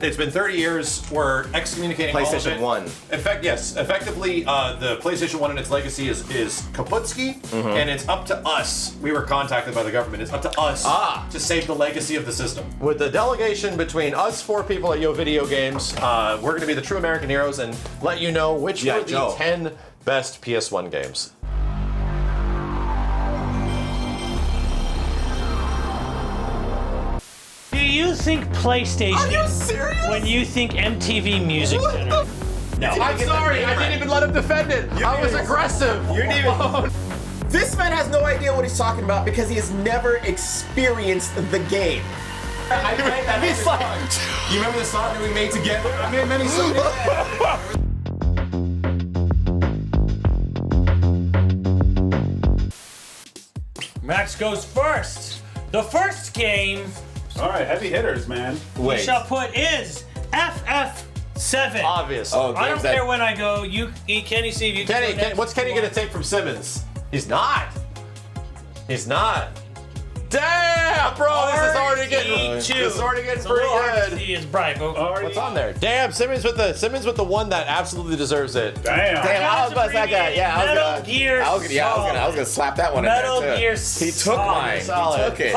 It's been 30 years. We're excommunicating PlayStation all of it. 1. Effectively, the PlayStation 1 and its legacy is kaputski, and it's up to us. We were contacted by the government. It's up to us to save the legacy of the system. With the delegation between us 4 people at Yo Video Games, we're going to be the true American heroes and let you know which were the 10 best PS1 games. Do you think PlayStation? Are you serious? When you think MTV Music Center? No. I'm sorry, I didn't even let him defend it. I was aggressive. You didn't even. This man has no idea what he's talking about because he has never experienced the game. I played that. He's like, you remember the song that we made together? I made many songs. Max goes first. The first game All right, heavy hitters, man. we shall put is FF7. Obvious. Oh, I don't care when I go. Kenny, see if you can. Kenny, what's Kenny going to take from Simmons? He's not. He's not. Damn, bro, this is already getting pretty good. He is bright. What's on there? Damn, Simmons with the one that absolutely deserves it. Damn. I was about to say that. Yeah, I was gonna slap that one. Metal in Gear there too. He took mine. Solid. He took it.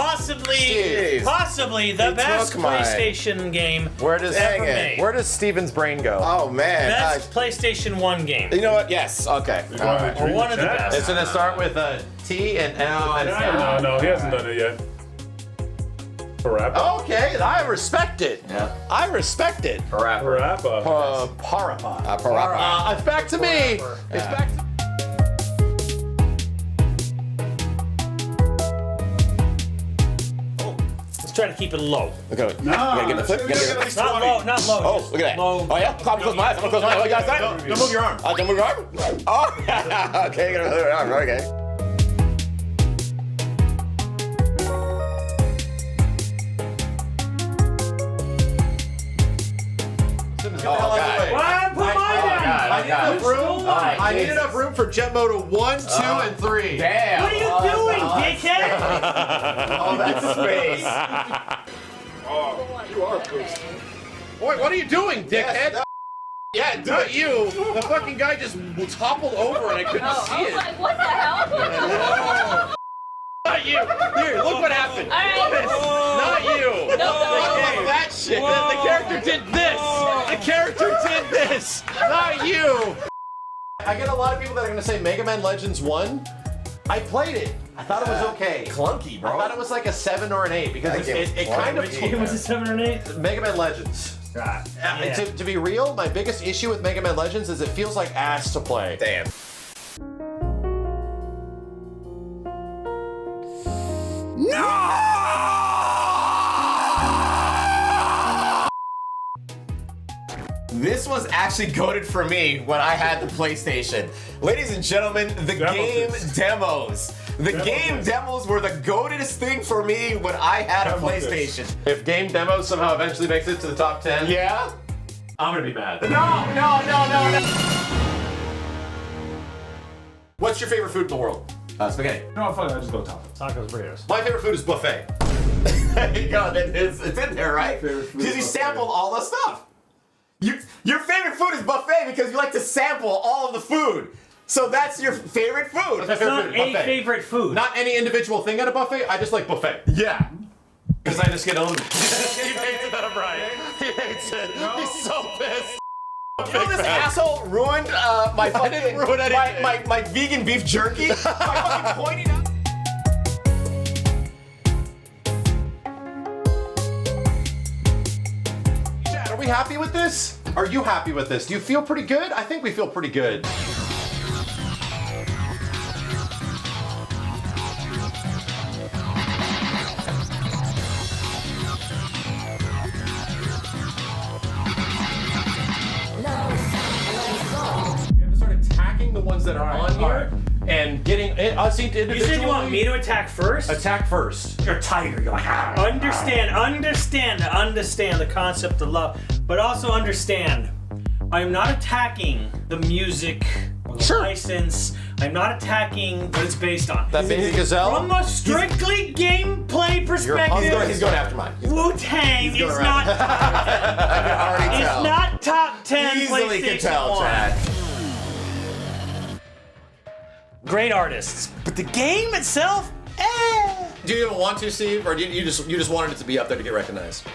Possibly the best PlayStation game Where does ever made. Where does Steven's brain go? Oh man. Best PlayStation 1 game. You know what? Yes. Okay. All right. Or one of the best. It's gonna start with T and end with N. No, he hasn't done it yet. Parappa. Okay, I respect it. Yeah. I respect it. Parappa. Parappa. Parappa. It's back to me. It's back to Let's try to keep it low. Okay. No. You gotta get the flip. Not low, not low. Oh, just look at that. Low. Oh yeah. Come close my eyes. I'm gonna close my eyes. Oh, you got that? Don't move your arm. Don't move your arm. Oh. Okay. You gotta move your arm. Okay. Simmons, get the hell out of the way. Why put mine down? I need enough room for jet mode 1, 2, and 3. Damn. What are you doing, dickhead? All that space. You are close. Boy, what are you doing, dickhead? Yeah, not you. The fucking guy just toppled over and I couldn't see I was it. like, what the hell? Not you. Here, look what happened. All right. Not you. No. That shit. The character did this. The character did this. Not you. I get a lot of people that are going to say Mega Man Legends 1. I played it. I thought it was okay. Clunky, bro. I thought it was like a 7 or an 8 because it kind of It was a 7 or an 8? Mega Man Legends. Yeah. To be real, my biggest issue with Mega Man Legends is it feels like ass to play. Damn. This was actually goated for me when I had the PlayStation. Ladies and gentlemen, the game demos. The game demos were the goatedest thing for me when I had a PlayStation. If game demos somehow eventually makes it to the top 10, Yeah? I'm gonna be mad. No. What's your favorite food in the world? Spaghetti. No, fuck it, I just go top. Tacos, burritos. My favorite food is buffet. There you go. It's in there, right? Because you sampled all the stuff. Your favorite food is buffet because you like to sample all of the food. So that's your favorite food. That's It's my not favorite food, a buffet. favorite food. Not any individual thing at a buffet. I just like buffet. Yeah. Because I just get owned. He hates it, Brian. He hates it. He's so pissed. You know this asshole ruined my fucking didn't ruin anything. my vegan beef jerky by fucking pointing out. Chad, are we happy with this? Are you happy with this? Do you feel pretty good? I think we feel pretty good. We have to start attacking the ones that are on here and getting us individually. You said you want me to attack first? Attack first. You're tiger. You're like, Understand the concept of love, but also understand, I am not attacking the music or the license. I'm not attacking what it's based on. That baby gazelle? From a strictly gameplay perspective, He's going after mine. Wu-Tang is not I can already it's tell. not top 10 Easily can PlayStation tell, 1. Chad. Great artists, but the game itself, Do you even want to, Steve, or do you just wanted it to be up there to get recognized?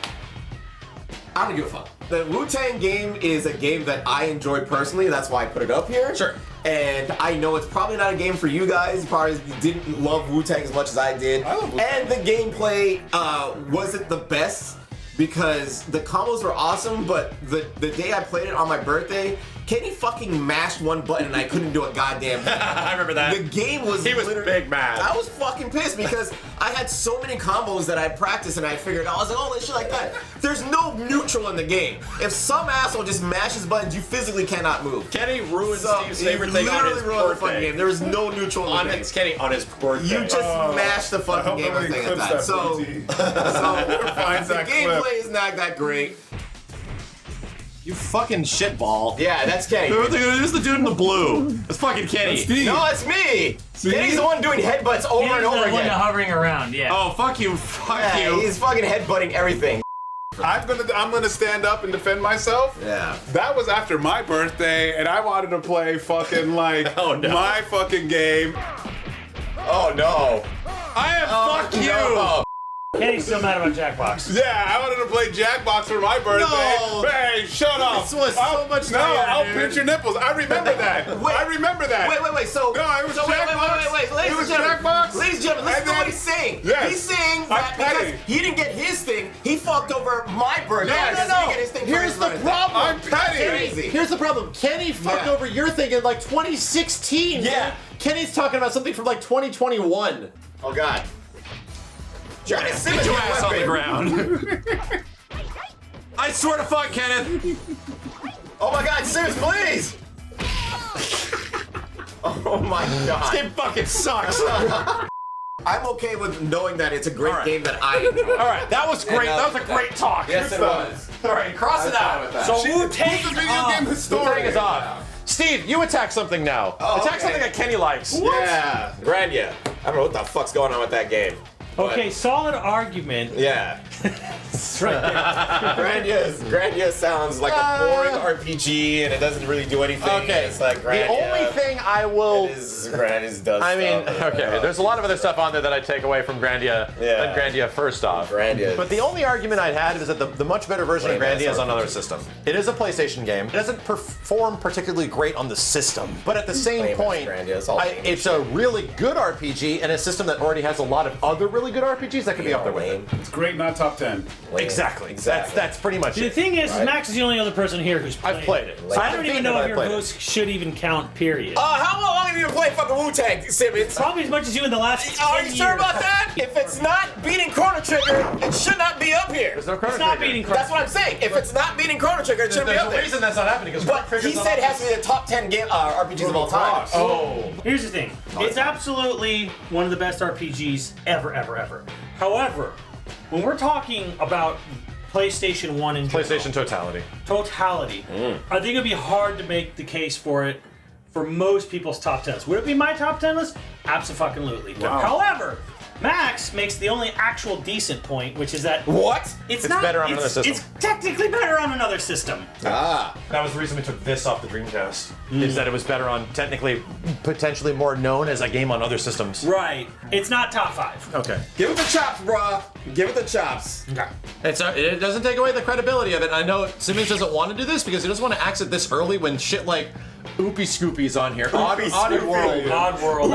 I don't give a fuck. The Wu-Tang game is a game that I enjoy personally. That's why I put it up here. Sure. And I know it's probably not a game for you guys. You probably didn't love Wu-Tang as much as I did. I love Wu-Tang. And the gameplay wasn't the best because the combos were awesome, but the day I played it on my birthday, Kenny fucking mashed one button and I couldn't do a goddamn thing. I remember that. The game was He was big mad. I was fucking pissed because I had so many combos that I practiced and I figured out, I was like, oh, this shit like that. There's no neutral in the game. If some asshole just mashes buttons, you physically cannot move. Kenny ruined So, Steve's favorite thing on his literally ruined the fucking birthday. game. There was no neutral in the game. Kenny on his birthday. You just mashed the fucking game nobody thing at clips that. So, finds the that clip. gameplay is not that great. You fucking shitball. Yeah, that's Kenny. Who's the dude in the blue? It's fucking Kenny. Steve. No, it's me. See? Kenny's the one doing headbutts over He's and over the one again. hovering around, yeah. Oh, fuck you. Fuck Yeah, you. he's fucking headbutting everything. I'm gonna stand up and defend myself. Yeah. That was after my birthday, and I wanted to play fucking like Oh, no. my fucking game. Oh no. I am fuck you. No. Kenny's still mad about Jackbox. Yeah, I wanted to play Jackbox for my birthday. No. Hey, shut up. This was so much No, tighter, I'll dude. pinch your nipples. I remember that. Wait. I remember that. Wait. So, No, it was so wait. Jackbox. Ladies It was and gentlemen. Jackbox. Ladies and gentlemen, listen And to what then- he's saying. Yes. He's saying that I'm because petty. he didn't get his thing, he fucked over my birthday. No, because no, he no. didn't get his thing for Here's his the birthday. problem. I'm petty. Crazy. Here's the problem. Kenny fucked Yeah. over your thing in like 2016. Yeah. dude. Kenny's talking about something from like 2021. Oh God. Johnny Get Simmons your got ass on the weapon. ground. I swear to fuck, Kenneth. Oh my God, Simmons, please. Oh my God. This game fucking sucks. I'm okay with knowing that it's a great All right. game that I enjoy. All right, that was great. That was a great talk. Yes, it was. All right, cross it out. So She's Wu-Tang a video game historian. Wu-Tang is off. Steve, you attack something now. Attack okay. something that Kenny likes. Yeah. Grania. I don't know what the fuck's going on with that game. Okay, solid argument. Yeah. It's right there. Grania sounds like a boring RPG and it doesn't really do anything. Okay, It's like the Grania. only thing I will... Grania's does I mean, stuff. okay, there's a lot of other stuff on there that I take away from Grandia Yeah. than Grandia first off. Grandia. But the only argument I'd had is that the much better version of Lame-ass Grandia is on RPG. another system. It is a PlayStation game. It doesn't perform particularly great on the system. But at the same Lame-ass point, Grandia, it's all lame it's a really good RPG and a system that already has a lot of other really good RPGs that could be up there with it. It's great, not top 10. Exactly. That's pretty much The it. thing is, Right. Max is the only other person here who's played I've played it. So I don't even know if I've your played it. votes should even count, period. How long have you been playing fucking Wu-Tang, Simmons? Probably as much as you in the last 10 Are you years. sure about that? If it's not beating Chrono Trigger, it should not be up here. There's no Chrono It's not Trigger. beating Chrono That's what I'm saying. If it's not beating Chrono Trigger, it shouldn't be There's up a there. reason that's not happening because But he said it has to be the top 10 RPGs of all time. Oh. Here's the thing. It's absolutely one of the best RPGs ever. However, when we're talking about PlayStation 1 and PlayStation totality. totality, I think it'd be hard to make the case for it for most people's top 10s. Would it be my top 10 list? Absolutely. Wow. However, Max makes the only actual decent point, which is that What? it's not better on another system. It's technically better on another system. Ah. That was the reason we took this off the Dreamcast. Is that it was better on technically, potentially more known as a game on other systems. Right. It's not top 5. Okay. Give it the chops, bruh. Give it the chops. It doesn't take away the credibility of it. I know Simmons doesn't want to do this because he doesn't want to axe it this early when shit like Oopie Scoopy's on here. Odd World. Odd World.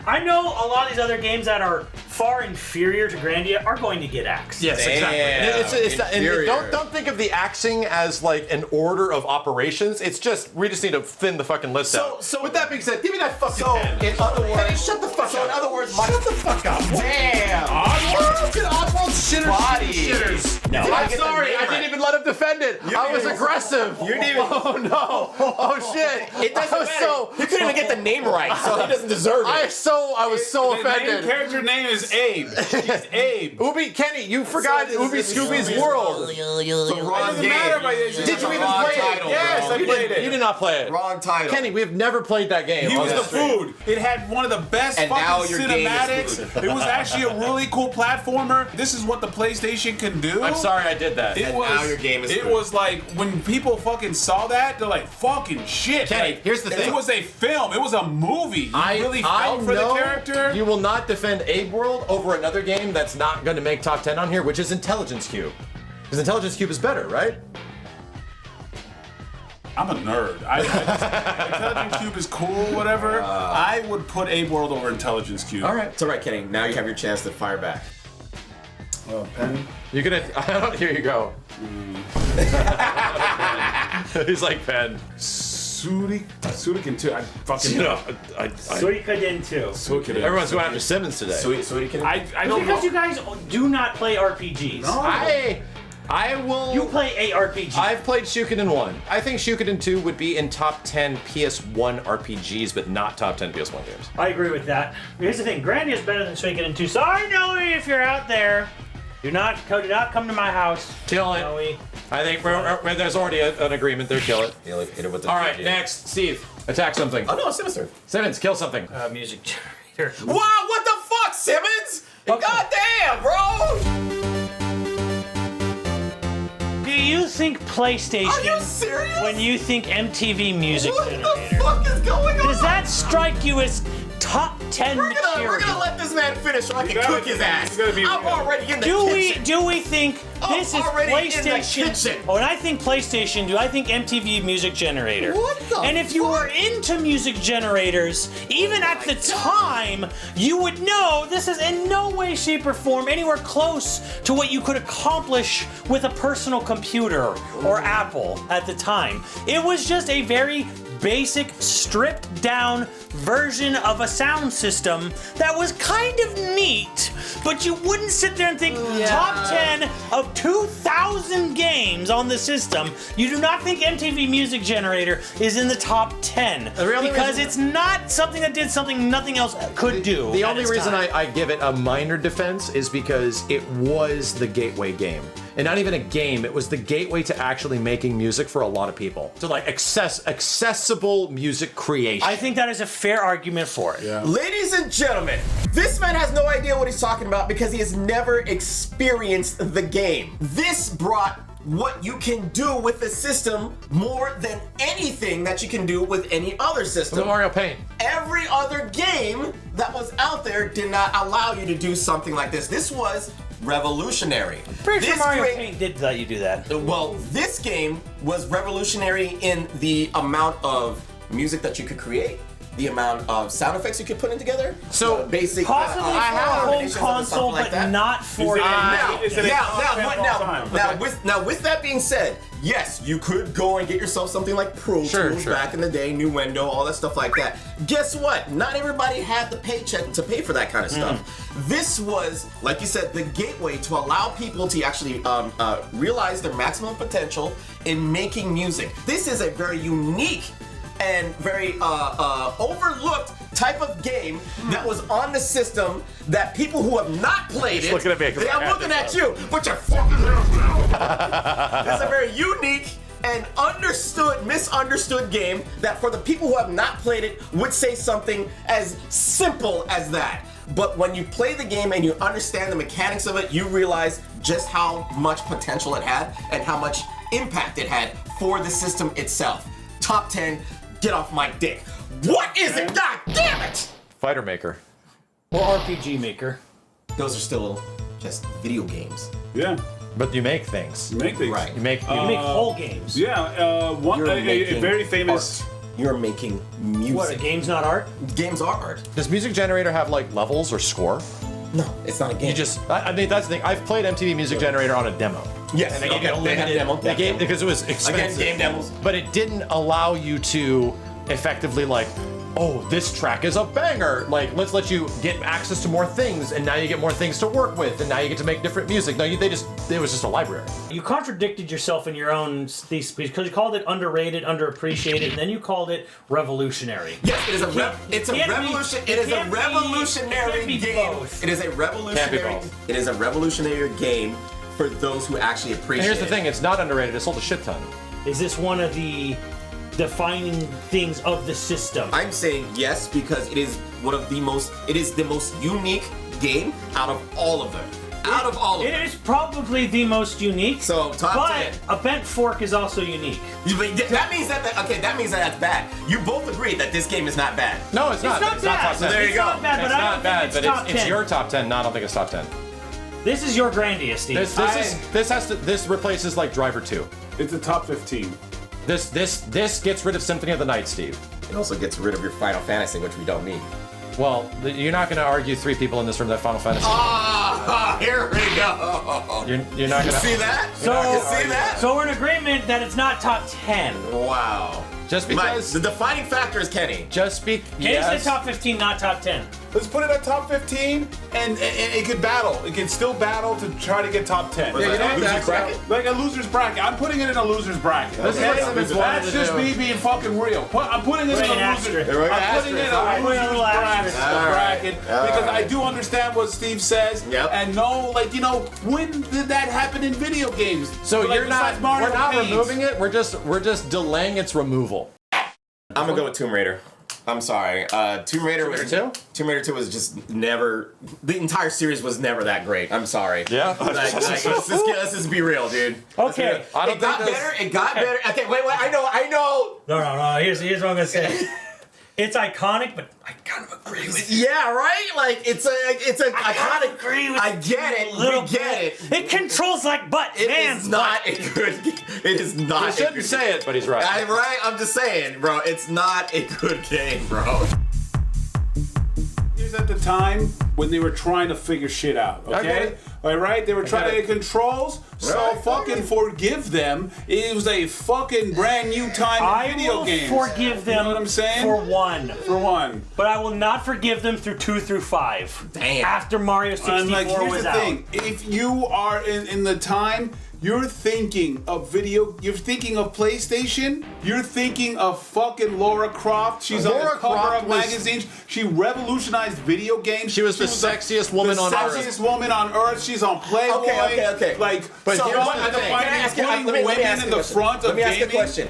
I know a lot of these other games that are far inferior to Grandia are going to get axed. Yes, Damn, exactly. And inferior. don't think of the axing as like an order of operations. It's just we just need to thin the fucking list out. So with that being said, give me that fucking So, pen. in other Hey, words, shut the fuck up. in other words, Shut the fuck up. Damn. Oddworld? Oddworld shitters. Body. Shitters. No. I'm sorry, I didn't even let him defend it. I was aggressive. You didn't even. Oh no! Oh shit! It doesn't I was matter. You couldn't even get the name right, so he doesn't deserve it. I was so The offended. main character name is Abe. He's Abe. Ubi, Kenny, you forgot So Ubi this is Scooby's Scooby's World. The wrong doesn't game. matter, but it's just Did you a even wrong play it? title, Yes, bro. I played it. You did not play it. Wrong title. Kenny, we have never played that game. He on was the the stream. food. It had one of the best And now fucking your game is cinematics. food. It was actually a really cool platformer. This is what the PlayStation can do. I'm sorry I did that. It was, now your game is it food. was like when people fucking saw that, they're like, fucking shit. Kenny, Like, here's the thing. It was a film. It was a movie. You really I felt for the know character. you will not defend Abe World over another game that's not going to make top 10 on here, which is Intelligence Cube. Because Intelligence Cube is better, right? I'm a nerd. Intelligence Cube is cool, whatever. I would put Abe World over Intelligence Cube. All right. It's all right, Kenny. Now you have your chance to fire back. Oh, Penny. You're gonna. I don't. Here you go. He's like Pen. Sudikin too. I fucking You know, Suikoden too. Sudikin. everyone's going after Simmons today. Sweet, Kenny. I don't Because you know. guys do not play RPGs. No. I will. You play a RPG. I've played Shukiden 1. I think Shukiden 2 would be in top 10 PS1 RPGs, but not top 10 PS1 games. I agree with that. Here's the thing: Granny is better than Suikoden 2. Sorry, Noe, if you're out there, do not come to my house. Kill it. Noe. I think there's already an agreement there. Kill it. Hit it with the All right, next, Steve. Attack something. Oh no, Simmons' turn. Simmons, kill something. Music generator. Wow, what the fuck, Simmons? God damn, bro! Do you think PlayStation? Are you serious? When you think MTV Music What Generator? the fuck is going on? Does that strike you as top 10 We're material? gonna let this man finish so I can gotta cook his be- ass. you gotta be- I'm already in the Do kitchen. we think this is already in the PlayStation? kitchen. When I think PlayStation, do I think MTV Music Generator? What the And if you fuck? were into music generators, even at the time, you would know this is in no way, shape, or form anywhere close to what you could accomplish with a personal computer or Apple at the time. It was just a very basic, stripped down version of a sound system that was kind of neat, but you wouldn't sit there and think top 10 of 2,000 games on the system. You do not think MTV Music Generator is in the top 10 only because reason- it's not something that did something nothing else could do. The at only its reason time. I give it a minor defense is because it was the gateway game. And not even a game, it was the gateway to actually making music for a lot of people. To like accessible music creation. I think that is a fair argument for it. Yeah. Ladies and gentlemen, this man has no idea what he's talking about because he has never experienced the game. This brought what you can do with the system more than anything that you can do with any other the system. Mario Paint. Every other game that was out there did not allow you to do something like this. This was revolutionary. Pretty sure This Mario great- Paint did let you do that. Well, this game was revolutionary in the amount of music that you could create, the amount of sound effects you could put in together. So, basic Possibly for a home combinations of console, something like but that. not for Is it- a is it a top 10 of all time? with that being said, yes, you could go and get yourself something like Pro Tools Sure. back in the day, Nuendo, all that stuff like that. Guess what? Not everybody had the paycheck to pay for that kind of stuff. This was, like you said, the gateway to allow people to actually realize their maximum potential in making music. This is a very unique and very overlooked type of game that was on the system that people who have not played it. looking at me 'cause I I'm had looking this at you. Put your fucking hands down. This is a very unique and misunderstood game that for the people who have not played it would say something as simple as that. But when you play the game and you understand the mechanics of it, you realize just how much potential it had and how much impact it had for the system itself. Top 10, get off my dick. What is it? God damn it! Fighter Maker. or RPG Maker. Those are still just video games. Yeah. But you make things. Make things. Right. You make. You make whole games. Yeah. You're A making very famous. art. You're making music. What, a game's not art? Games are art. Does Music Generator have like levels or score? No, it's not a game. You just. I mean, that's the thing. I've played MTV Music Generator on a demo. yes. And they gave me a They had limited demo. They gave, because it was expensive. Again, game demos. But it didn't allow you to effectively like oh, this track is a banger. Like, let's let you get access to more things, and now you get more things to work with, and now you get to make different music. No, it was just a library. You contradicted yourself in your own thesis because you called it underrated, underappreciated, and then you called it revolutionary. Yes, it is it's a revolution. It is a revolutionary game. Both. It is a revolutionary. It is a revolutionary game for those who actually appreciate. And here's the thing: it's not underrated. It sold a shit ton. Is this one of the defining things of the system? I'm saying yes because it is one of the most. It is the most unique game out of all of them. It is probably the most unique. So top 10. But a bent fork is also unique. That means that means that that's bad. You both agree that this game is not bad. No, it's not. It's not bad. top 10. So there you It's go. not bad, but It's I don't not bad, think but top 10. it's your top 10. No, I don't think it's top 10. This is your grandiest, Steve. This replaces like Driver 2. It's a top 15. This gets rid of Symphony of the Night, Steve. It also gets rid of your Final Fantasy, which we don't need. Well, you're not going to argue 3 people in this room that Final Fantasy. Here we go. You're not going to see that? So, see that? So we're in agreement that it's not top 10. Wow. Just because the defining factor is Kenny. Kenny said top 15, not top 10. Let's put it at top 15, and it could battle. It can still battle to try to get top 10. Yeah, you know loser's bracket? Like a loser's bracket. I'm putting it in a loser's bracket. This is what Simmons wanted That's to just do. me being fucking real. I'm putting it in a loser's bracket because I do understand what Steve says and know, like, you know, when did that happen in video games? So like, we're not removing it. We're just delaying its removal. I'm gonna go with Tomb Raider. I'm sorry. Tomb Raider 2? Tomb Raider 2 was just never. The entire series was never that great. I'm sorry. Yeah. Let's just be real, dude. Okay. It got better. It got better. Okay, wait. I know. No. Here's what I'm gonna say. It's iconic, but I kind of agree with you. Yeah, right. Like it's a iconic. Agree with I get it. We get it. It controls like butt. It is not a good. It is not. He shouldn't say it, but he's right. I'm right. I'm just saying, bro. It's not a good game, bro. At the time when they were trying to figure shit out, okay? All right, they were trying to get controls, so fucking forgive them. It was a fucking brand new time in video games. I will forgive them. You know what I'm saying? For one. But I will not forgive them through 2 through 5. Damn. After Mario 64 Like, here's was the out. thing: if you are in the time. You're thinking of PlayStation, you're thinking of fucking Lara Croft. She's on the cover of magazines. She revolutionized video games. She was the sexiest woman on earth. The sexiest woman on earth. She's on Playboy. Okay. Like, But So here's what, the thing. can I ask you? putting Let me women ask in you the a question. front of Let me ask you a gaming. question.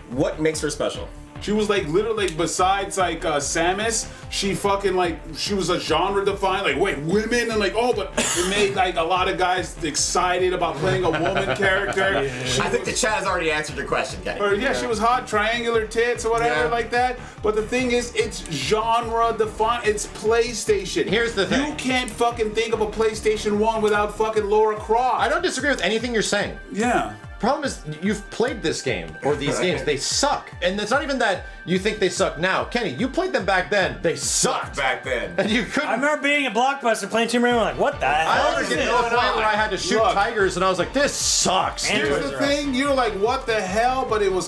What makes her special? She was like literally besides like Samus, she fucking like she was a genre defined like wait women and like but it made like a lot of guys excited about playing a woman character. I think the chat has already answered your question, Kenny. Or she was hot, triangular tits or whatever like that. But the thing is, it's genre defined. It's PlayStation. Here's the thing. You can't fucking think of a PlayStation 1 without fucking Lara Croft. I don't disagree with anything you're saying. Yeah. Problem is, you've played this game, or these games, they suck. And it's not even that you think they suck now. Kenny, you played them back then, they sucked. Back then. And you couldn't. I remember being at Blockbuster playing Tomb Raider, like, what the hell I is remember getting this? to the point where I had to shoot tigers, and I was like, this sucks. Here's the thing, you're like, what the hell? But it was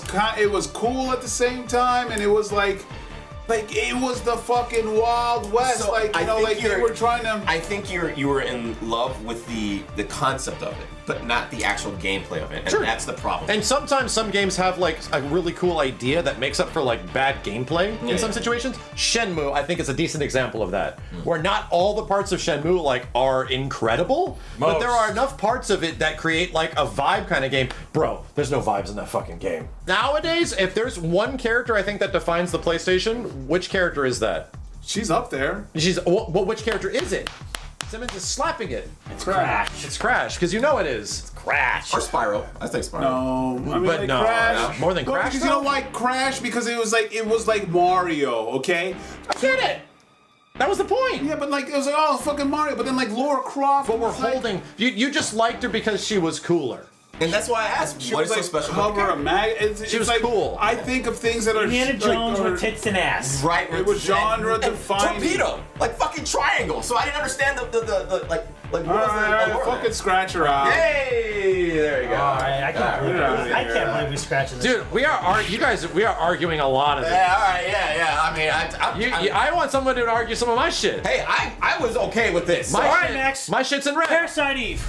cool at the same time, and it was like it was the fucking Wild West. So like, I you know, think like they were trying to. I think you were in love with the concept of it, but not the actual gameplay of it, and that's the problem. And sometimes some games have like a really cool idea that makes up for like bad gameplay in some situations. Shenmue, I think, is a decent example of that, where not all the parts of Shenmue like are incredible, but there are enough parts of it that create like a vibe kind of game. Bro, there's no vibes in that fucking game. Nowadays, if there's one character I think that defines the PlayStation, which character is that? She's up there. Which character is it? Simmons is slapping it. It's Crash. It's Crash, because you know it is. Crash. Or Spyro. I think Spyro. No, I mean, But like no, Crash. more than Well, Crash, because you though? don't like Crash because it was like Mario, okay? I get it. That was the point. Yeah, but like it was like fucking Mario, but then like Lara Croft. But we're was like, holding. You just liked her because she was cooler. And that's why I asked, She what was is like so special about the cover a mag. She was like, cool. I think of things that are Indiana Jones with tits and ass. Right, It was genre and defining. torpedo, like fucking triangle. So I didn't understand the like Like, All right, fucking scratch her out. Hey, there you go. All right, I can't believe we scratching this. Dude, we are arguing a lot of this. Yeah, all right, yeah. I mean, I want someone to argue some of my shit. hey, I was okay with this. My All right, shit- Max. My shit's in red. Parasite Eve.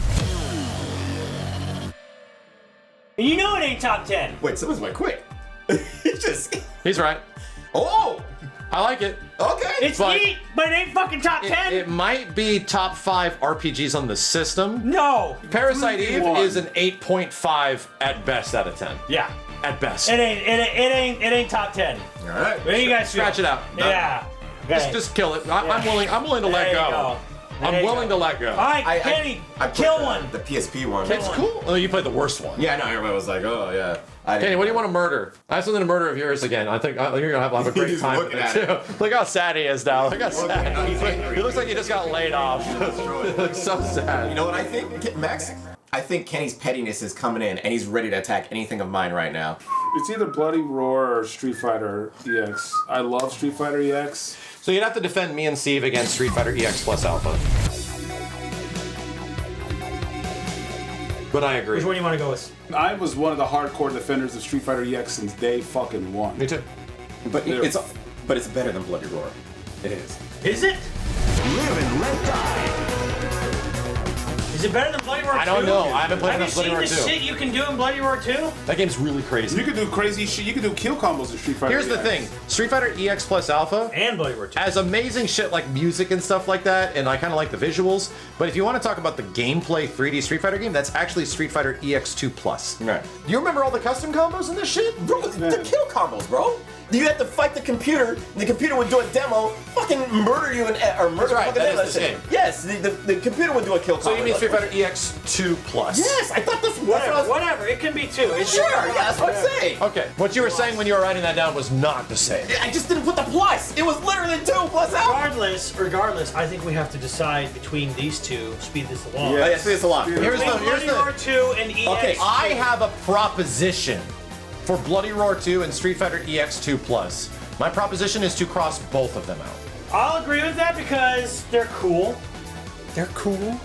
And you know it ain't top 10. Wait, someone's went quick. He's right. Oh, I like it. okay. It's But- neat, but it ain't fucking top 10. It might be top 5 RPGs on the system. No. Parasite Eve 3v1. is an 8.5 at best out of 10. Yeah. At best. It ain't top 10. All right. What do you guys feel? Scratch it out. Yeah. Okay. Just kill it. I'm willing to There let you go. go. I'm There you willing go. to let go. All right, Kenny, kill one. The PSP one. It's cool. Oh, you played the worst one. Yeah, no, everybody was like, oh yeah. Kenny, what do you want to murder? I have something to murder of yours again. I think you're gonna have a great He's time with looking it at too. Look how sad he is now. Look how sad. He looks like he just got laid off. He looks so sad. You know what I think, Max? I think Kenny's pettiness is coming in, and he's ready to attack anything of mine right now. It's either Bloody Roar or Street Fighter EX. I love Street Fighter EX. So you'd have to defend me and Steve against Street Fighter EX plus Alpha. But I agree. Which one do you want to go with? I was one of the hardcore defenders of Street Fighter EX since day fucking one. Me too. But it's better than Bloody Roar. It is. Is it? Live and let die. Is it better than Bloody Roar 2? I don't know. I haven't played Have you enough Bloody seen Roar the 2. shit you can do in Bloody Roar 2? That game's really You crazy. could do crazy shit. You could do kill combos in Street Fighter Here's the EX. thing. Street Fighter EX plus Alpha And Bloody Roar 2. has amazing shit like music and stuff like that, and I kind of like the visuals. But if you want to talk about the gameplay 3D Street Fighter game, that's actually Street Fighter EX2 Plus. Right. Do you remember all the custom combos in this shit? Bro, the kill combos, bro. You had to fight the computer. The computer would do a demo, fucking murder you, or murder right, fucking that that is the shit. game. Yes, the computer would do a kill combo. So you mean Street Fighter EX2 Plus? Yes, I thought that's what I was. Whatever, it can be 2. It's Sure, yeah, that's what I'm saying. Okay, what you were saying when you were writing that down was not the same. I just didn't put the plus. It was literally 2 plus out. Regardless, I think we have to decide between these two. Speed this along. Oh, yeah, see, it's a lot. Here's Between the Bloody Roar 2 and EX. Okay, I have a proposition for Bloody Roar 2 and Street Fighter EX2 Plus. My proposition is to cross both of them out. I'll agree with that because they're cool. They're cool.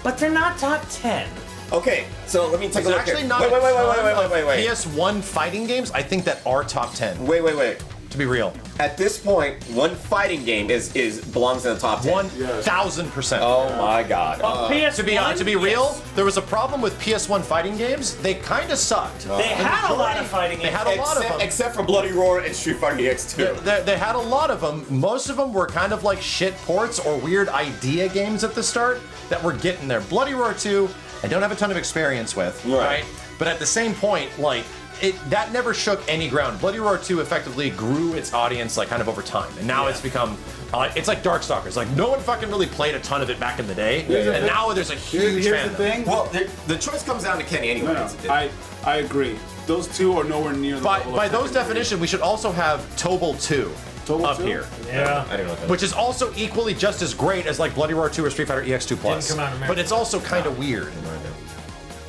But they're not top 10. Okay, so let me take There's a look actually here. not Wait. wait. PS1 fighting games, I think, that are top 10. Wait. To be real. At this point, one fighting game belongs in the top 10. 1,000%. Oh my god. PS1, To be real, there was a problem with PS1 fighting games. They kind of sucked. They had a lot of fighting They games. had a lot of them. Except for Bloody Roar and Street Fighter EX2. They had a lot of them. Most of them were kind of like shit ports or weird idea games at the start that were getting there. Bloody Roar 2, I don't have a ton of experience with, right? But at the same point, like, that never shook any ground. Bloody Roar 2 effectively grew its audience like kind of over time, and now it's become it's like Darkstalkers. Like no one fucking really played a ton of it back in the day, and now there's a huge Here's fandom. the thing. Well, the choice comes down to Kenny anyway. No, I agree. Those two are nowhere near the level By of those fucking definition, we should also have Tobal 2 Tobal up 2? here, Yeah. I don't know what that which is also equally just as great as like Bloody Roar 2 or Street Fighter EX2 Plus. Didn't come out in America. But it's also kind of weird.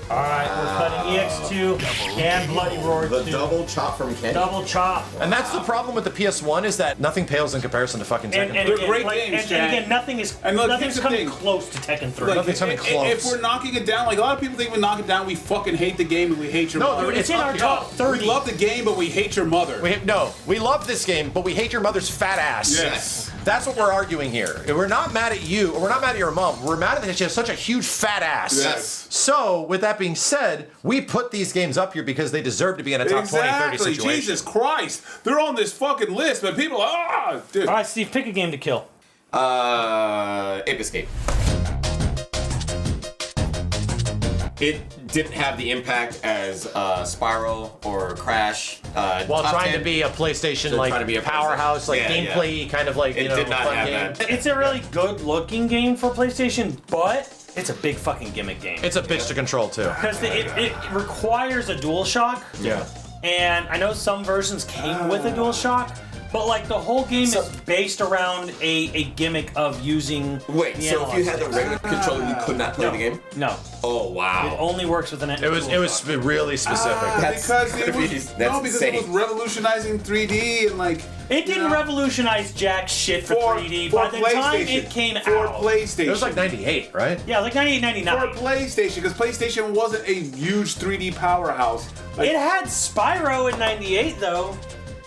All right, we're cutting EX2 and Bloody Roar 2. The double chop from Kenny. Double chop. And that's the problem with the PS1 is that nothing pales in comparison to fucking Tekken 3. And They're again, great like, games, and Jack. again, nothing's And look, here's the coming thing. close to Tekken 3. Like, Nothing's coming close. If we're knocking it down, like a lot of people think we knock it down, we fucking hate the game and we hate your mother. dude, it's in up our here. top 30. We love the game, but we hate your mother. We love this game, but we hate your mother's fat ass. Yes. That's what we're arguing here. We're not mad at you, or we're not mad at your mom. We're mad at that she has such a huge fat ass. Yes. So, with that being said, we put these games up here because they deserve to be in a top 20, 30 Exactly. situation. Jesus Christ. They're on this fucking list, but people are, dude. All right, Steve, pick a game to kill. Ape Escape. It didn't have the impact as Spiral or Crash. While top trying 10. to be a PlayStation like trying to be a powerhouse, like Yeah, gameplay kind of like It did not fun have game. that. It's a really good-looking game for PlayStation, but it's a big fucking gimmick game. It's a bitch to control too. Because it requires a DualShock. Yeah. And I know some versions came with a DualShock, But like the whole game is based around a gimmick of using. Wait, the so if you had the analog regular controller, you could not play the game? sticks. No. Oh It wow. only works with an. It was really specific. That's because it gonna be- was that's because it was insane. revolutionizing 3D and like. It didn't revolutionize jack shit for 3D. For By the time PlayStation. it came for out. PlayStation. It was like 98, right? Yeah, like 98, 99. For PlayStation, because PlayStation wasn't a huge 3D powerhouse. Like, It had Spyro in 98 though.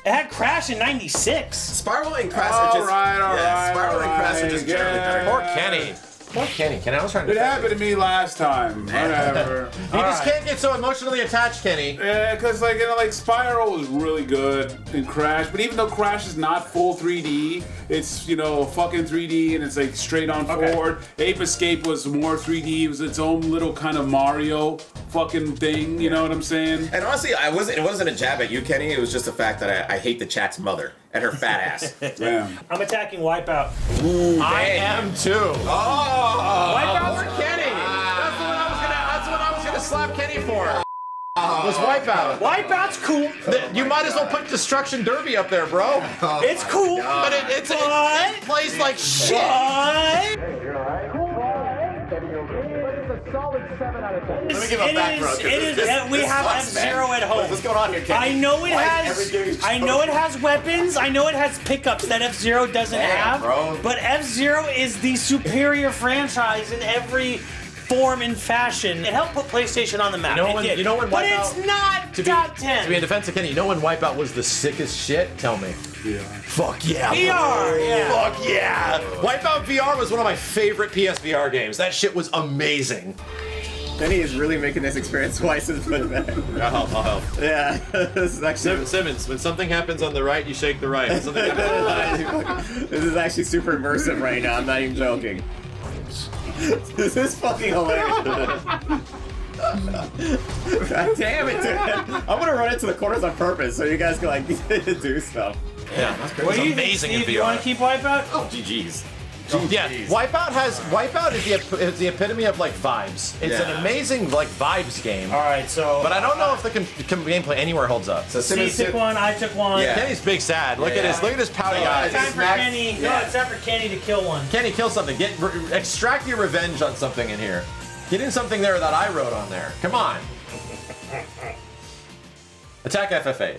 It had Crash in 96. Spiral and Crash are just Alright, Spiral and Crash are just generally better. Poor Kenny. Poor Kenny. Kenny, I was trying to. it happened to me last time. Whatever. You just can't get so emotionally attached, Kenny. Yeah, because like like Spyro was really good in Crash, but even though Crash is not full 3D, it's fucking 3D and it's like straight on forward. Ape Escape was more 3D. It was its own little kind of Mario fucking thing. You know what I'm saying? And honestly, it wasn't a jab at you, Kenny. It was just the fact that I hate the chat's mother and her fat ass. Damn. I'm attacking Wipeout. I am too. Wipeout For Kenny. That's what I was gonna slap Kenny for. Was Wipeout. Wipeout's cool. You might as well put Destruction Derby up there, bro. It's cool. But it plays like shit. But Let me give a back rub, 'cause we this have sucks, man. F-Zero at home. What's going on here, Kenny? I know it Why has. everything- I know it has weapons. I know it has pickups that F-Zero doesn't Damn, have. bro. But F-Zero is the superior franchise in every form and fashion. It helped put PlayStation on the map. You know It when- did. you know when but Wipeout- it's not To be top 10. in defense of Kenny, you know when Wipeout was the sickest shit? Tell me. Yeah. Fuck yeah. VR, yeah. Fuck yeah. Wipeout VR was one of my favorite PSVR games. That shit was amazing. Kenny is really making this experience twice as good, man. I'll help. Yeah, this is actually Simmons, when something happens on the right, you shake the right. When something happens on the left, this is actually super immersive right now. I'm not even joking. This is fucking hilarious. God damn it, dude. I'm gonna run into the corners on purpose so you guys can like do stuff. yeah, that's What do you think, amazing Steve? in You want VR. to keep Wipeout? Oh, GG's. Yeah, Wipeout is the epitome of like vibes. It's an Yeah. amazing like vibes game. All right, so. But I don't know if the gameplay anywhere holds up. So Steve took one. I took one. Yeah. Kenny's big sad. Look at his pouty Oh, eyes. It's time for Max- Kenny. yeah. No, it's time for Kenny to kill one. Kenny, kill something. Extract your revenge on something in here. Get in something there that I wrote on there. Come on. Attack FF8.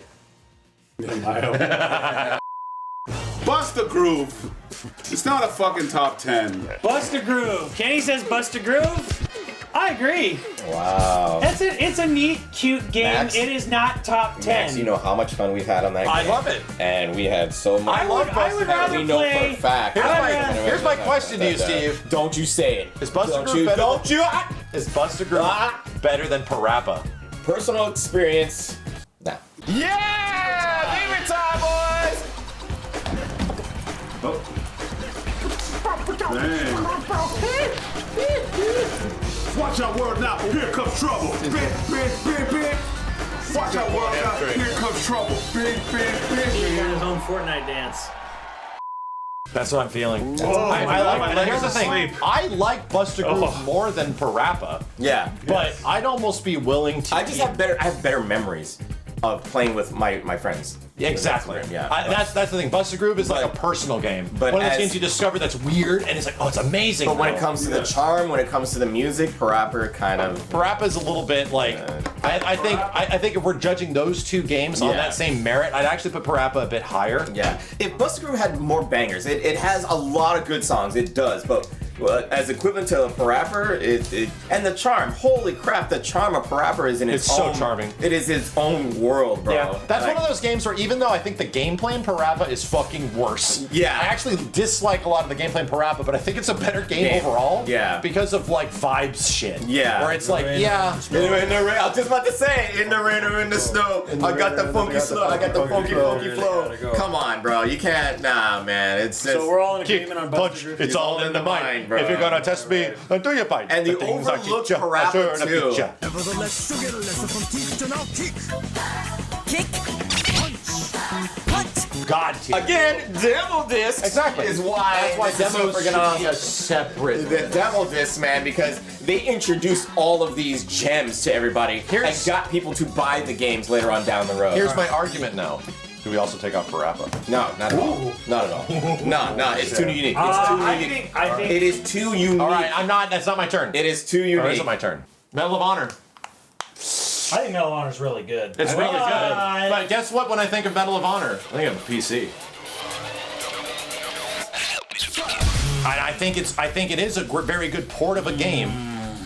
Bust the Groove. It's not a fucking top 10. Bust a Groove. Kenny says Bust a Groove. I agree. Wow. It's a neat, cute game. Max? It is not top 10. Max, you know how much fun we've had on that I game. love it. And we had so much. I would rather we know play. for a fact. Here's my question to you, Steve. Don't you say it. Is Buster Don't Groove you? better? Don't you? Is Buster Groove better than Parappa? Personal experience. Nah. Yeah! Favorite time, boys! Watch out, world now. Here comes trouble. Big, big, big, big. Watch out, world now. Here comes trouble. Big, big, big. He got his own Fortnite dance. That's what I'm feeling. Here's the thing. I like Buster Groove more than Parappa, Yeah. but I'd almost be willing to. I have better memories of playing with my friends. Exactly. Yeah. That's the thing. Buster Groove is like a personal game. but one of those as- games you discover that's weird and it's like, oh, it's amazing. But when it though. comes to the charm, when it comes to the music, Parappa kind of. Parappa's a little bit like I think if we're judging those two games on Yeah. that same merit, I'd actually put Parappa a bit higher. Yeah. If Buster Groove had more bangers, it has a lot of good songs. It does, but. As equivalent to Parappa, and the charm. Holy crap, the charm of Parappa is in its It's so own. charming. It is its own world, bro. Yeah, that's Like, one of those games where even though I think the gameplay in Parappa is fucking worse, Yeah. I actually dislike a lot of the gameplay in Parappa, but I think it's a better game overall. Yeah. because of like vibes shit. Yeah. where it's like, yeah, In the rain, I was just about to say, in the rain or in the snow. I got the funky flow. I got the funky flow. Come on, bro. You can't. Nah, man. It's just. So we're all in agreement on Buster Groove. It's all in the mind, bro. If you're gonna test me, do your bite. And the things I overlooked teach ya, I Parappa, sure to too. teach ya. Nevertheless, you get a lesson from teacher now. Kick. God tier. Again, Devil Disc Exactly. is why That's this is so demos freaking should be awesome. a separate. The Devil Disc, man, because they introduced all of these gems to everybody and got people to buy the games later on down the road. Here's my argument now. Do we also take out Parappa? No, not at all. Not at all. No, it's too unique. It's too unique. I think It is too unique. All right, that's not my turn. It is too unique. Or is it my turn? Medal of Honor. I think Medal of Honor is really good. It's really good. But guess what? When I think of Medal of Honor, I think of a PC. I think it is a very good port of a game.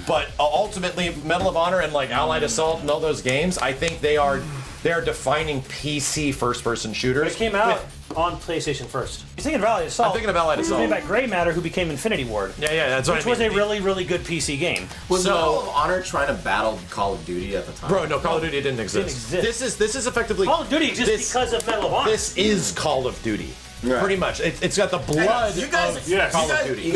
But ultimately, Medal of Honor and like Allied Assault and all those games, I think they are defining PC first-person shooters. It came out on PlayStation first. You're thinking of Allied Assault. I'm thinking of Allied Assault. It was made by Grey Matter, who became Infinity Ward. Yeah, that's what Which was a really, really good PC game. Was Medal of Honor trying to battle Call of Duty at the time? Bro, no, Call of Duty didn't exist. This is effectively Call of Duty exists because of Medal of Honor. This is Call of Duty. Right. Pretty much. It's got the blood You guys, of yes. Call of Duty.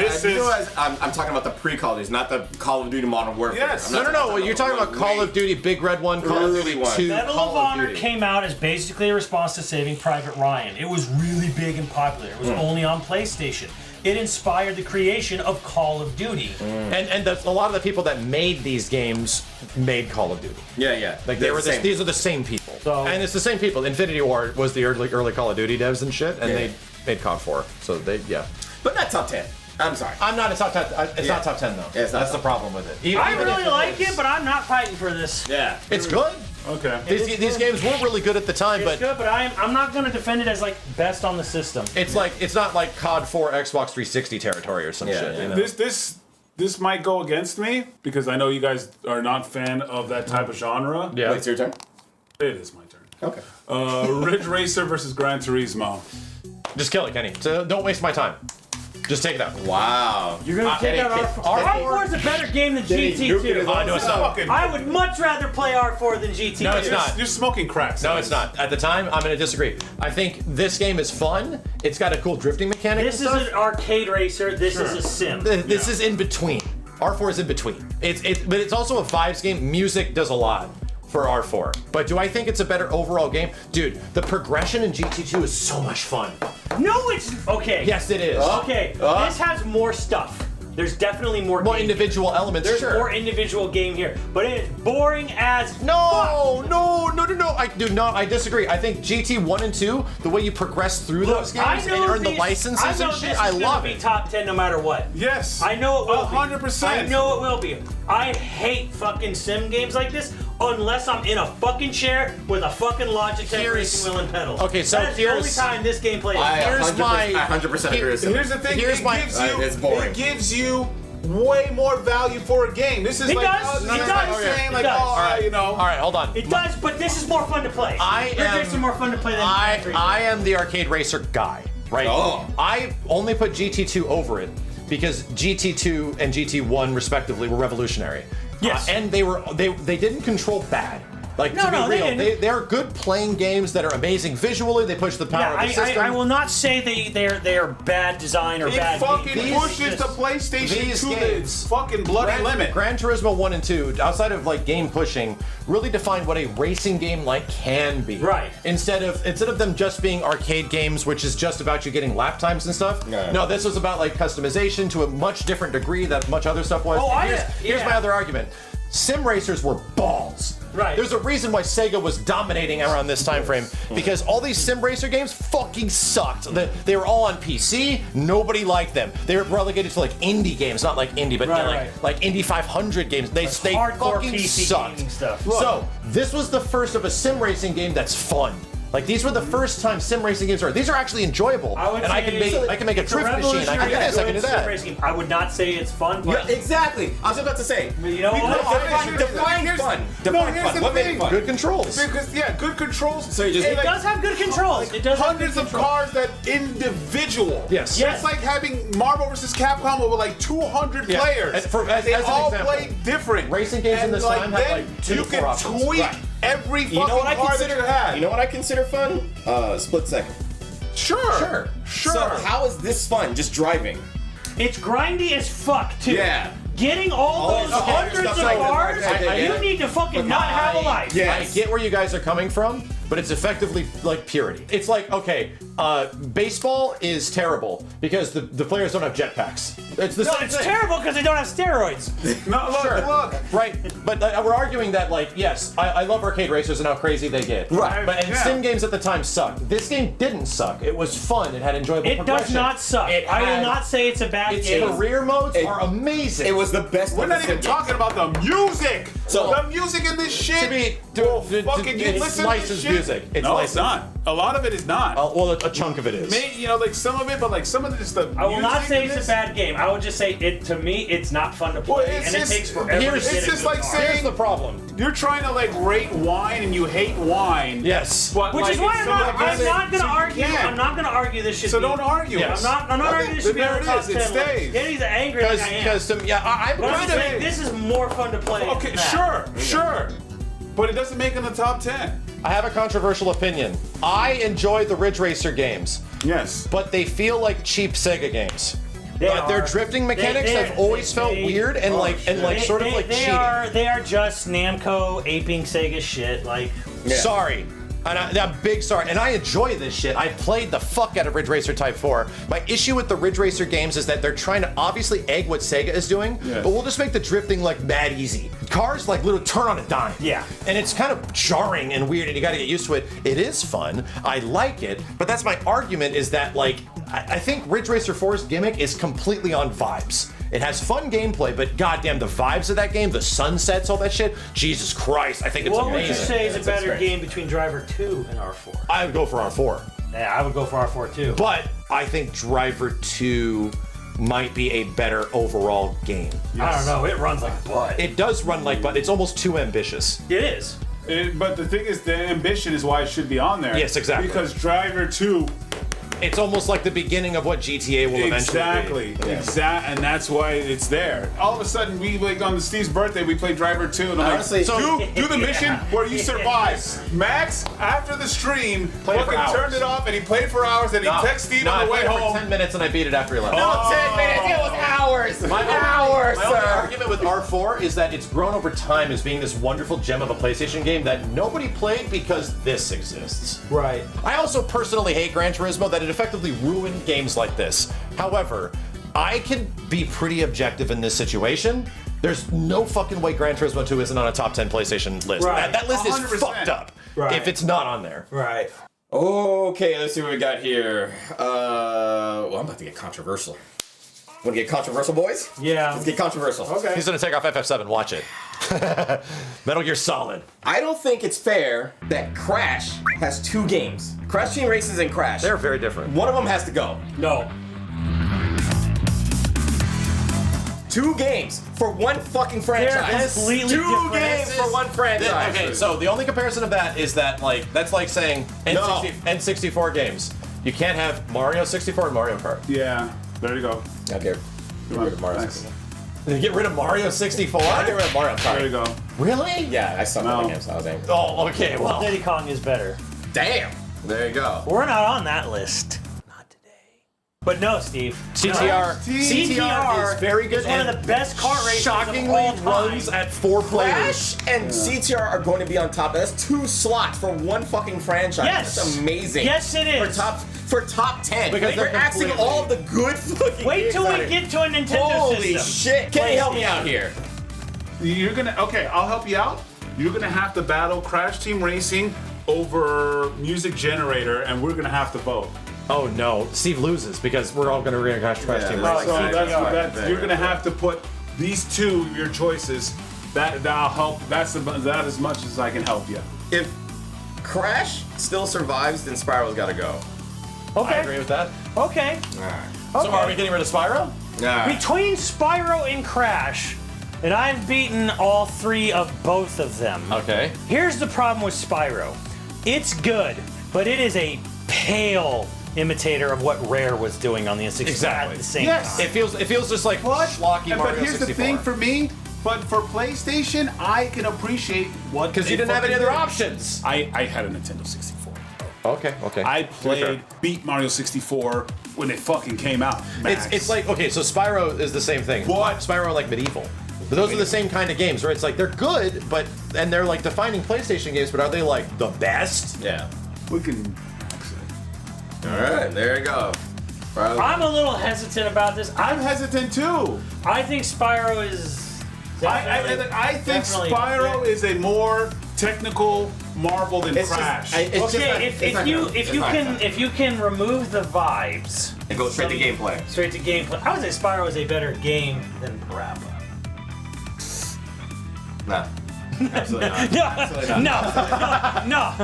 I'm talking about the pre-Call of Duty, not the Call of Duty Modern Warfare. Yes. I'm not No. You're talking about Call of Duty, Big Red 1, Call of Duty 2, Medal Call of of Honor Duty. came out as basically a response to Saving Private Ryan. It was really big and popular. It was only on PlayStation. It inspired the creation of Call of Duty. And a lot of the people that made these games made Call of Duty. Yeah. Like These these are the same people. So- And it's the same people. Infinity Ward was the early Call of Duty devs and shit, and Yeah. they made COD 4. So But not top 10. I'm sorry. I'm not. It's not top. It's not top 10 though. Yeah, it's not That's the top problem with it. I Even really if like is. it, but I'm not fighting for this. Yeah. It's good. Okay. These games were really good at the time, It's but good, but I'm not going to defend it as like best on the system. it's like it's not like COD 4 Xbox 360 territory or some Yeah, shit. yeah. You know? This might go against me because I know you guys are not fan of that type of genre. Yeah. Wait, it's your turn? It is my turn. Okay. Ridge Racer versus Gran Turismo. Just kill it, Kenny. So don't waste my time. Just take it out. Wow. You're going to take out R4 is a better game than GT2. No, it's not. I would much rather play R4 than GT2. No, it's not. You're smoking crack. No, it's not. At the time, I'm going to disagree. I think this game is fun. It's got a cool drifting mechanic. This is and stuff. an arcade racer. This is a sim. This is in between. R4 is in between. But it's also a vibes game. Music does a lot for R4. But do I think it's a better overall game? Dude, the progression in GT2 is so much fun. No, it's okay. Yes, it is. Okay, this has more stuff. There's definitely more game. Individual elements. There's sure. more individual game here, but it is boring as No. I disagree. I think GT 1 and 2, the way you progress through those games and earn the licenses and shit, I love Be it. top 10 no matter what. Yes. I know it will 100%. be. I know it will be. I hate fucking sim games like this unless I'm in a fucking chair with a fucking Logitech racing wheel and pedals. Okay, so that is the only here's- time this game plays. I Here's 100%, my- 100% agree with you. Here's the thing. Here's it my- gives you. it's boring. It gives you way more value for a game. This is It like does, this it is does, like okay. saying It like, does. oh, All right. you know. All right, hold on. It does, but this is more fun to play. I Games are more fun to play than Gran Turismo. I am the arcade racer guy, right? Oh. I only put GT2 over it because GT2 and GT1 respectively were revolutionary. Yes. And they didn't control bad. Like, No, to be no, they real, didn't. they're good playing games that are amazing visually. They push the power of the system. I will not say they are bad design or It bad fucking games. pushes the PlayStation these to games- the fucking bloody limit. Gran Turismo 1 and 2, outside of like game pushing, really define what a racing game like can be. Right. Instead of them just being arcade games, which is just about you getting lap times and stuff. No, this was about like customization to a much different degree that much other stuff was. Oh, Here's my other argument. Sim racers were balls. Right. There's a reason why Sega was dominating around this time frame because all these sim racer games fucking sucked. They were all on PC. Nobody liked them. They were relegated to like indie games, not like indie, but like Indie 500 games. They hardcore fucking PC sucked. gaming stuff. So this was the first of a sim racing game that's fun. Like these were the first time sim racing games are. These are actually enjoyable, and I can make a it's drift machine. I can do this. I can do sim that. racing. I would not say it's fun, but Yeah, exactly. I was about to say. you know what? Define fun. Define here's fun. the What made thing. it fun? Good controls. Because good controls. So you just- It does have good controls. It does have hundreds good of controls. cars that individual. Yes. Yes. It's like having Marvel vs. Capcom over like 200 Yeah. players. As they an all example, play different. racing games in And this time had, then like, 2 you to 4 can options. tweak Right. every fucking You know what I car that consider? you have. You know what I consider fun? Split second. Sure. So how is this fun? Just driving. It's grindy as fuck too. Yeah. Getting all those okay, hundreds of stuff like that. cars, Okay, you yeah. need to fucking not have a life. Yeah. I get where you guys are coming from, but it's effectively like purity. It's like, okay, Baseball is terrible because the players don't have jetpacks. It's the same It's thing. terrible because they don't have steroids. No, look. Right, but we're arguing that, like, yes, I love arcade racers and how crazy they get. Right. But and sim games at the time sucked. This game didn't suck. It was fun. It had enjoyable It progression. does not suck. I will not say it's a bad Its game. career modes are amazing. It was the best. We're not even talking about the music. So- the music in this shit. It's listen to licensed this shit. music. It's No, licensed. it's not. A lot of it is not. Well, a chunk of it is. Maybe, like some of it, but like some of it is the. I will not music say in it's a this. bad game. I would just say it. To me, it's not fun to play, Well, it's and it just- takes forever. here's- to get it's a just good like car. saying- Here's the problem. You're trying to like rate wine and you hate wine. Yes. But, Which like, is why if I'm not somebody going said- to so you argue. can't. I'm not going to argue this should So be. don't argue. Yes. I'm not arguing this should be There on it the top is. 10 It list. stays. Danny's angry like I am. Because I'm But I'm kind just of. saying this is more fun to play. Okay, than that. sure. But it doesn't make it in the top 10. I have a controversial opinion. I enjoy the Ridge Racer games, Yes. but they feel like cheap Sega games. Their are. drifting mechanics They- have always felt weird and like sort of like cheating. They are just Namco aping Sega shit. Like Sorry. And I'm big sorry. And I enjoy this shit. I played the fuck out of Ridge Racer Type 4. My issue with the Ridge Racer games is that they're trying to obviously egg what Sega is doing, Yes. but we'll just make the drifting like mad easy. Cars like literally turn on a dime. Yeah. And it's kind of jarring and weird and you gotta get used to it. It is fun. I like it. But that's my argument is that like, I think Ridge Racer 4's gimmick is completely on vibes. It has fun gameplay, but goddamn the vibes of that game, the sunsets, all that shit, Jesus Christ, I think it's what would amazing. you say is a That's better great. game between Driver 2 and R4? I would go for R4. Yeah, I would go for R4 too. But I think Driver 2 might be a better overall game. I don't know. It runs like butt. It does run like, but it's almost too ambitious. It is. But the thing is, the ambition is why it should be on there. Yes, exactly. Because Driver 2. It's almost like the beginning of what GTA will eventually be. Exactly. And that's why it's there. All of a sudden, we like on Steve's birthday, we played Driver 2, and I'm Honestly, like, do the mission where you survive. Max, after the stream, Played for fucking hours. turned it off, and he played for hours, and he texted Steve on the way I played it home. for 10 minutes and I beat it after he left. No, 10 minutes. It was hours. My hours, only sir. argument with R4 is that it's grown over time as being this wonderful gem of a PlayStation game that nobody played because this exists. Right. I also personally hate Gran Turismo, that it effectively ruined games like this. However, I can be pretty objective in this situation. There's no fucking way Gran Turismo 2 isn't on a top 10 PlayStation list. Right. That list is 100%. fucked up Right. if it's not on there. Right. Okay, let's see what we got here. Well, I'm about to get controversial. Want to get controversial, boys? Yeah. Let's get controversial. Okay. He's gonna take off FF7, watch it. Metal Gear Solid. I don't think it's fair that Crash has 2 games. Crash Team Races and Crash. They're very different. One of them has to go. No. 2 games for one fucking franchise. completely 2 different. games for one franchise. Okay, so the only comparison of that is that that's like saying N64 games. You can't have Mario 64 and Mario Kart. Yeah. There you go. Okay. Get rid of Mario Nice. 64. Did you get rid of Mario 64? I'll get rid of Mario There you Kart. go. Really? Yeah, I suck No. at the games. I was angry. Oh, okay, well. Diddy Kong is better. Damn. There you go. We're not on that list. Not today. But no, Steve. CTR is very good. It's one of and the best kart races shockingly of all time. runs at 4 players. Crash and CTR are going to be on top. That's 2 slots for one fucking franchise. Yes. That's amazing. Yes, it is. For top 10. Because We're they're axing completely- all of the good fucking Wait games till out we here. get to a Nintendo Holy system. shit. Kenny, help me out here. You're gonna okay. I'll help you out. You're gonna have to battle Crash Team Racing over Music Generator, and we're gonna have to vote. Oh no, Steve loses because we're all going to Crash Team So Racing. that's you're gonna have to put these 2 your choices. That'll help. That as much as I can help you. If Crash still survives, then Spiral's got to go. I agree with that. Okay. So are we getting rid of Spyro? Between Spyro and Crash, and I've beaten all 3 of both of them. Okay. Here's the problem with Spyro. It's good, but it is a pale imitator of what Rare was doing on the N64 Exactly. at the same Yes. time. It feels just like schlocky But Mario here's 64. the thing for me. But for PlayStation, I can appreciate what Because you they didn't have any fucking other did. options. I had a Nintendo 64. Okay. I fair. played, beat Mario 64 when it fucking came out. Max. It's like, okay, so Spyro is the same thing. What? Spyro like medieval. But those are the same kind of games where it's like they're good, and they're like defining PlayStation games, but are they like the best? Yeah. we can. Alright, there you go. I'm a little hesitant about this. I'm hesitant too. I think Spyro is. I think definitely Spyro is a more technical marvel than Crash. If you can remove the vibes and go straight to gameplay. Straight to gameplay. I would say Spyro is a better game than Parappa. Nah. Absolutely not. No.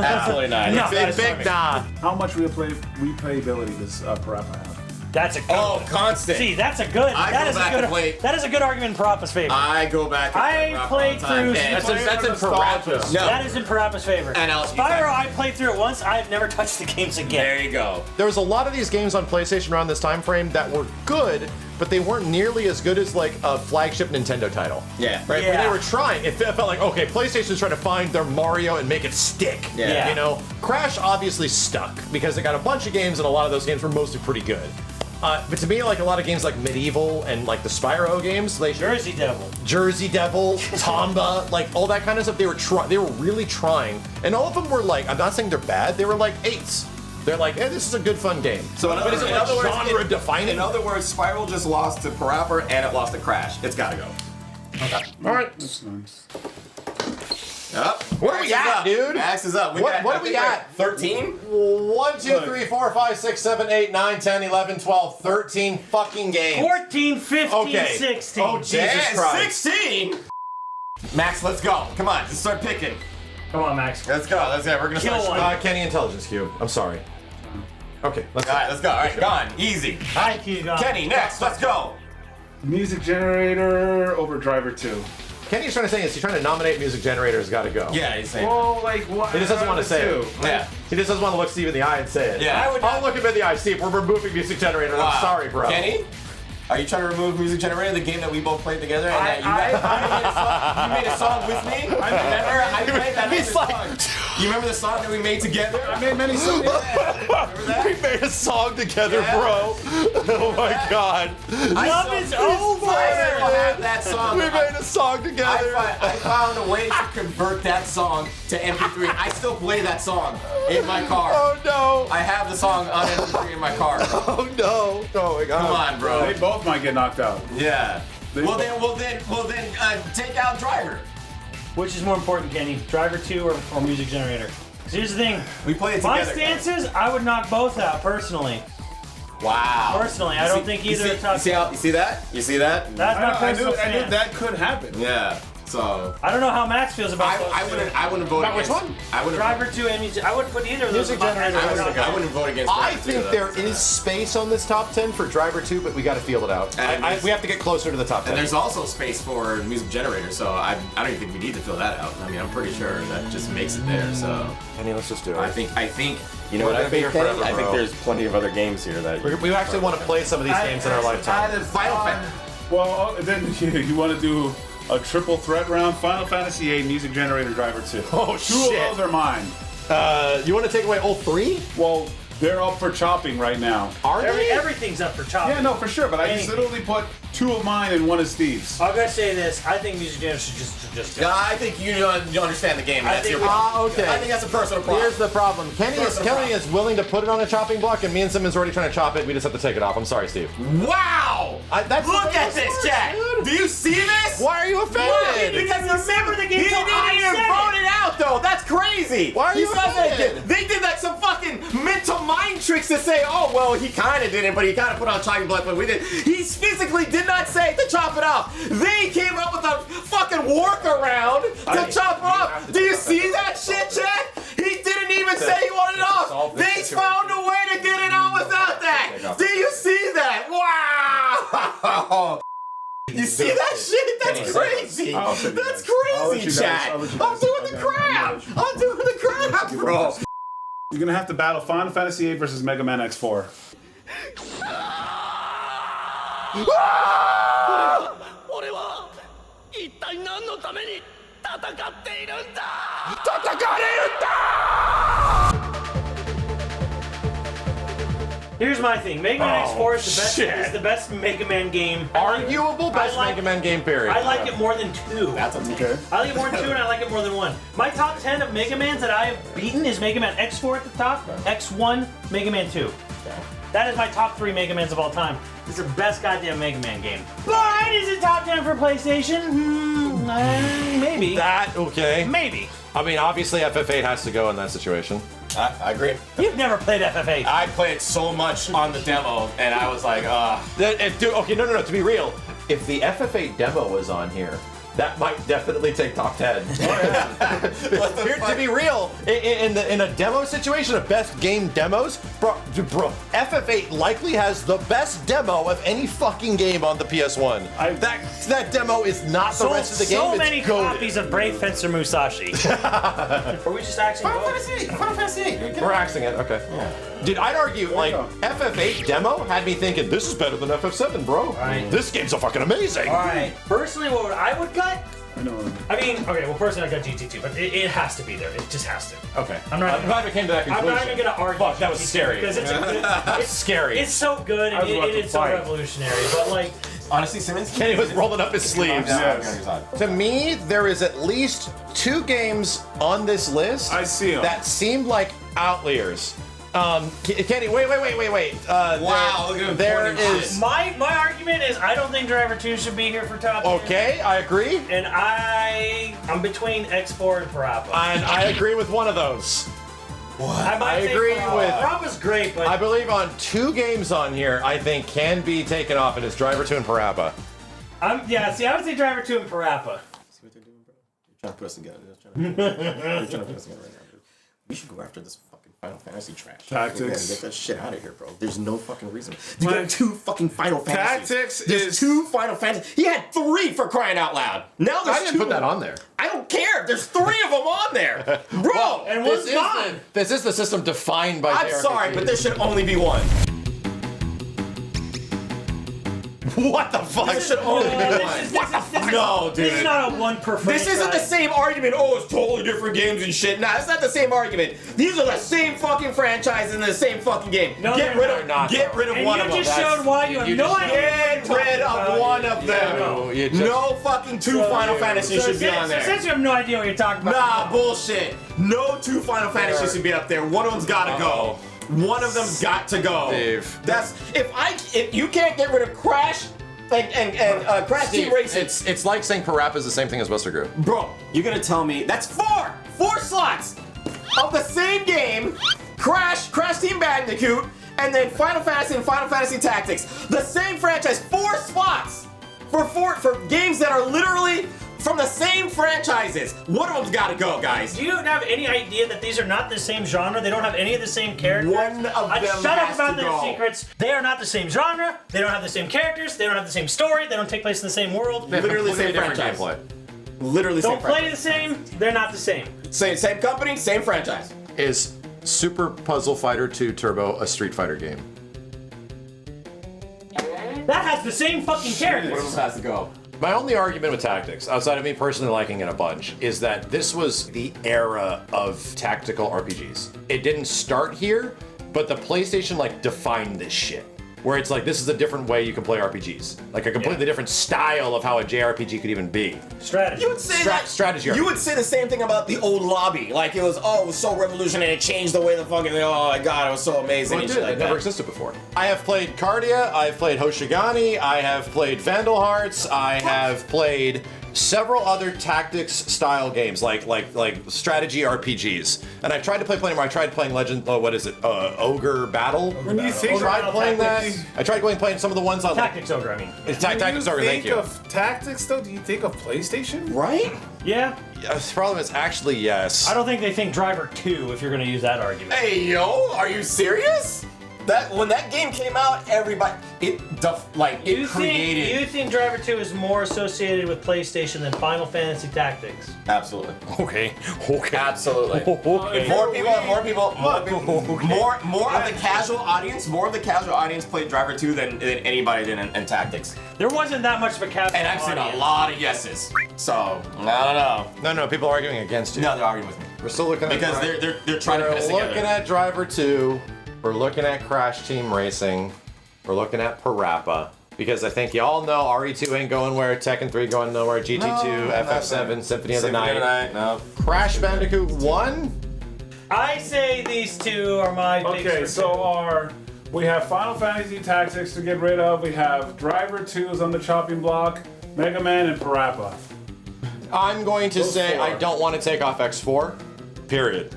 Absolutely not. No. Big nah. How much replayability does Parappa have? That's a good. Oh, constant. See, that's a good. That is a good argument in Parappa's favor. I go back. I played through. That's in Parappa's. No. That is in Parappa's favor. And Spyro, I played through it once. I've never touched the games again. There you go. There was a lot of these games on PlayStation around this time frame that were good, but they weren't nearly as good as like a flagship Nintendo title. Yeah. Right? Yeah. When they were trying, it felt like, okay, PlayStation's trying to find their Mario and make it stick. Yeah. You know? Crash obviously stuck because it got a bunch of games and a lot of those games were mostly pretty good. But to me, like a lot of games like Medieval and like the Spyro games, Jersey Devil, Tomba, like all that kind of stuff, they were really trying. And all of them were like, I'm not saying they're bad, they were like 8s. They're like, hey, this is a good fun game. So in other words, genre defining? In other words, Spiral just lost to Parappa and it lost to Crash. It's gotta go. Okay. Alright. That's nice. Up. Where are we at, dude? Max is up. What do we got? 13? 1, 2, 3, 4, 5, 6, 7, 8, 9, 10, 11, 12, 13 fucking games. 14, 15, Okay. 16. Oh, Jesus Christ. 16? Max, let's go. Come on, just start picking. Come on, Max. Let's go. We're gonna Kill start. one. Kenny Intelligence Cube. I'm sorry. Okay, let's go. All right, let's go. All right, gone. Easy. Hi, Q. Kenny, next. Let's go. Music generator over Driver 2. Kenny's trying to say is he's trying to nominate Music Generator's Gotta Go. Yeah, he's saying. Well, like what? He just doesn't want to say it. Yeah. He just doesn't want to look Steve in the eye and say it. Yeah. I'll look him in the eye. Steve, we're removing Music Generator. Wow. I'm sorry, bro. Kenny? Are you trying to remove Music Generator, the game that we both played together? And you made a song with me? Remember? I played that He's song. You remember the song that we made together? I made many songs. Remember that? We made a song together, Yeah. bro. Oh my god. Love is over. I still have that song. We made a song together. I found a way to convert that song to MP3. I still play that song in my car. Oh no. I have the song on MP3 in my car. Oh no. Oh my god. Come on, bro. They both might get knocked out. Yeah. Well then, take out Driver. Which is more important, Kenny? Driver 2 or Music Generator? 'Cause here's the thing. We play it My together. stances, I would knock both out personally. Wow. Personally, I don't think either are top. You see that? You see that? That's my I personal knew stance. that could happen. Yeah. So I don't know how Max feels about those I wouldn't vote About which against. one? I wouldn't. Driver 2 and Music. I wouldn't put either of those. Music above- Generator I would has knock to go. I wouldn't vote against. I Driver think too, there though. is space on this top 10 for Driver 2, but we got to feel it out. And We have to get closer to the top 10. And there's also space for Music Generator, so I don't even think we need to fill that out. I mean, I'm pretty sure that just makes it there. So Kenny, let's just do it. I think You know We're what I gonna be think, here Kenny? forever, I think bro. there's plenty of other games here that We actually want to play some of these games in our lifetime. Final Fantasy. Well, then you want to do a triple threat round? Final Fantasy VIII, Music Generator, Driver 2. Oh, Two shit. of those are mine. You want to take away all 3? Well, they're up for chopping right now. Are they? Everything's up for chopping. Yeah, no, for sure. But I just Anything. literally put 2 of mine and 1 of Steve's. I'm gonna say this. I think Music Generator should just go. Yeah, I think you understand the game. I That's think your problem. okay. I think that's a personal problem. Here's the problem. Kenny Personal is willing to put it on a chopping block, and me and Simmons are already trying to chop it. We just have to take it off. I'm sorry, Steve. Wow! That's the Look way at this this, works, chat. dude. Do you see this? Why are you offended? Because remember the game He till didn't I even said vote it. it out, though. That's crazy. Why are He you said that offended? again. They did like some fucking mental mind tricks to say, oh, well, he kind of didn't, but he kind of put on chopping block, but we did. He physically did not say to chop it off. They came up with a fucking workaround to chop it off. Do you see that shit, Chad? He didn't even say he wanted it off. They found a way to get it out without that. Do you see that? Wow! You see that shit? That's crazy. I'll send you That's guys. I'll let you crazy, guys- Chad. I'll let you I'm guys- doing the okay, crap. I'm doing the crap, bro. You're gonna have to battle Final Fantasy VIII versus Mega Man X4. 俺は一体何のために戦っているんだ Here's my thing. Mega Man X4 is the best Mega Man game. Arguable best I like- Mega Man game, period. I like it more than 2. That's Okay. I like it more than 2 and I like it more than 1. My top 10 of Mega Mans that I have beaten is Mega Man X4 at the top, X1, Mega Man 2. That is my top 3 Mega Mans of all time. It's the best goddamn Mega Man game. But is it top 10 for PlayStation? Maybe. Okay. Maybe. I mean, obviously FF8 has to go in that situation. I agree. You've never played FF8. I played so much on the demo, and I was like, Okay, no. To be real, if the FF8 demo was on here, that might definitely take top 10. To be real, in a demo situation of best game demos, bro, FF8 likely has the best demo of any fucking game on the PS1. That demo is not the rest of the game. So many copies of Brave Fencer Musashi. Are we just axing Final Fantasy 8. We're axing it, okay. Yeah. Dude, I'd argue, like, FF8 demo had me thinking, this is better than FF7, bro. Right. This game's so fucking amazing. Alright. Personally, what I would cut? I know. Personally, I got GT2, but it has to be there. It just has to. Okay. I'm glad we came to that I'm conclusion. not even gonna argue. Fuck, that was scary. Because it's scary. It's so good and it's so revolutionary. But like, Honestly, Simmons. Kenny was rolling up his sleeves. Yes. To me, there is at least 2 games on this list I see 'em. that seemed like outliers. Kenny, wait. Wow, look at him there pointing is. shit. my argument is I don't think Driver 2 should be here for top 10. Okay, I agree. And I'm between X4 and Parappa. And I agree with one of those. I agree with- Parappa's great, but I believe on 2 games on here, I think can be taken off, and it's Driver 2 and Parappa. I would say Driver 2 and Parappa. See what they're doing, bro? They're trying to put us together. They're trying to put us together right now, dude. We should go after this fucking Final Fantasy trash. Tactics. Get that shit out of here, bro. There's no fucking reason. You got 2 fucking Final Fantasies. Tactics There's is 2 Final Fantasies. He had 3 for crying out loud. Now there's I didn't 2. put that on there. I don't care. There's 3 of them on there, bro. And This one's gone. this is the system defined by I'm JRPGs. sorry, but there should only be 1. What the fuck? There should only be 1. No, dude. This is not a one per This isn't the same argument. Oh, it's totally different games and shit. Nah, it's not the same argument. These are the same fucking franchise in the same fucking game. No, get they're rid of not, get though. rid of And one you of them. just showed why you have no idea. Get rid of one of them. No fucking 2 Final Fantasies should be on there. Since you have no idea what you're talking about. Nah, bullshit. No 2 Final Fantasies should be up there. One of them's gotta go. One of them's got to go. Dave. That's if you can't get rid of Crash and Crash Team Racing. It's like saying Parappa is the same thing as Buster Group. Bro, you're gonna tell me that's 4 slots of the same game, Crash Team Bandicoot, and then Final Fantasy and Final Fantasy Tactics. The same franchise, 4 spots for games that are literally from the same franchises. One of them's gotta go, guys. Do you have any idea that these are not the same genre? They don't have any of the same characters? One of them Shut up has about to their go. secrets. They are not the same genre. They don't have the same characters. They don't have the same story. They don't take place in the same world. Literally same Different franchise. gameplay. Literally Don't same play the same. They're not the same. franchise. Same company, same franchise. Is Super Puzzle Fighter 2 Turbo a Street Fighter game? That has the same fucking characters. One of them has to go. My only argument with Tactics, outside of me personally liking it a bunch, is that this was the era of tactical RPGs. It didn't start here, but the PlayStation like defined this shit. Where it's like, this is a different way you can play RPGs. Like a completely different style of how a JRPG could even be. Strategy. You would say that strategy You RPG. would say the same thing about the old lobby. Like it was so revolutionary. It changed the way the fucking. Oh my god, it was so amazing. Well, it and did. shit like It never that. existed before. I have played Cardia, I've played Hoshigani, I have played Vandal Hearts, I have played several other tactics style games like strategy RPGs. And I've tried to play more. I tried playing Ogre Battle. When you think I tried about playing that. tactics- I tried playing some of the ones on Tactics Ogre, I mean. Tactics Ogre, thank you. When you think of tactics, though, do you think of PlayStation? Right? Yeah. The problem is actually yes. I don't think they think Driver 2 if you're going to use that argument. Hey yo, are you serious? That when that game came out, everybody You created. think Driver 2 is more associated with PlayStation than Final Fantasy Tactics? Absolutely. Okay. Absolutely. Okay. More of the casual audience played Driver 2 than anybody did in Tactics. There wasn't that much of a casual And I've seen a audience. lot of yeses. So I don't know. No, people are arguing against you. No, they're arguing with me. We're still looking at Because they're trying to put us We're looking together. at Driver 2. We're looking at Crash Team Racing. We're looking at Parappa. Because I think y'all know RE2 ain't going where, Tekken 3 going nowhere, GT2, FF7, Symphony of the Night. No. Crash Bandicoot 1? I say these two are my picks Okay, for so two. are We have Final Fantasy Tactics to get rid of. We have Driver 2's on the chopping block, Mega Man, and Parappa. I'm going to say four. I don't want to take off X4. Period.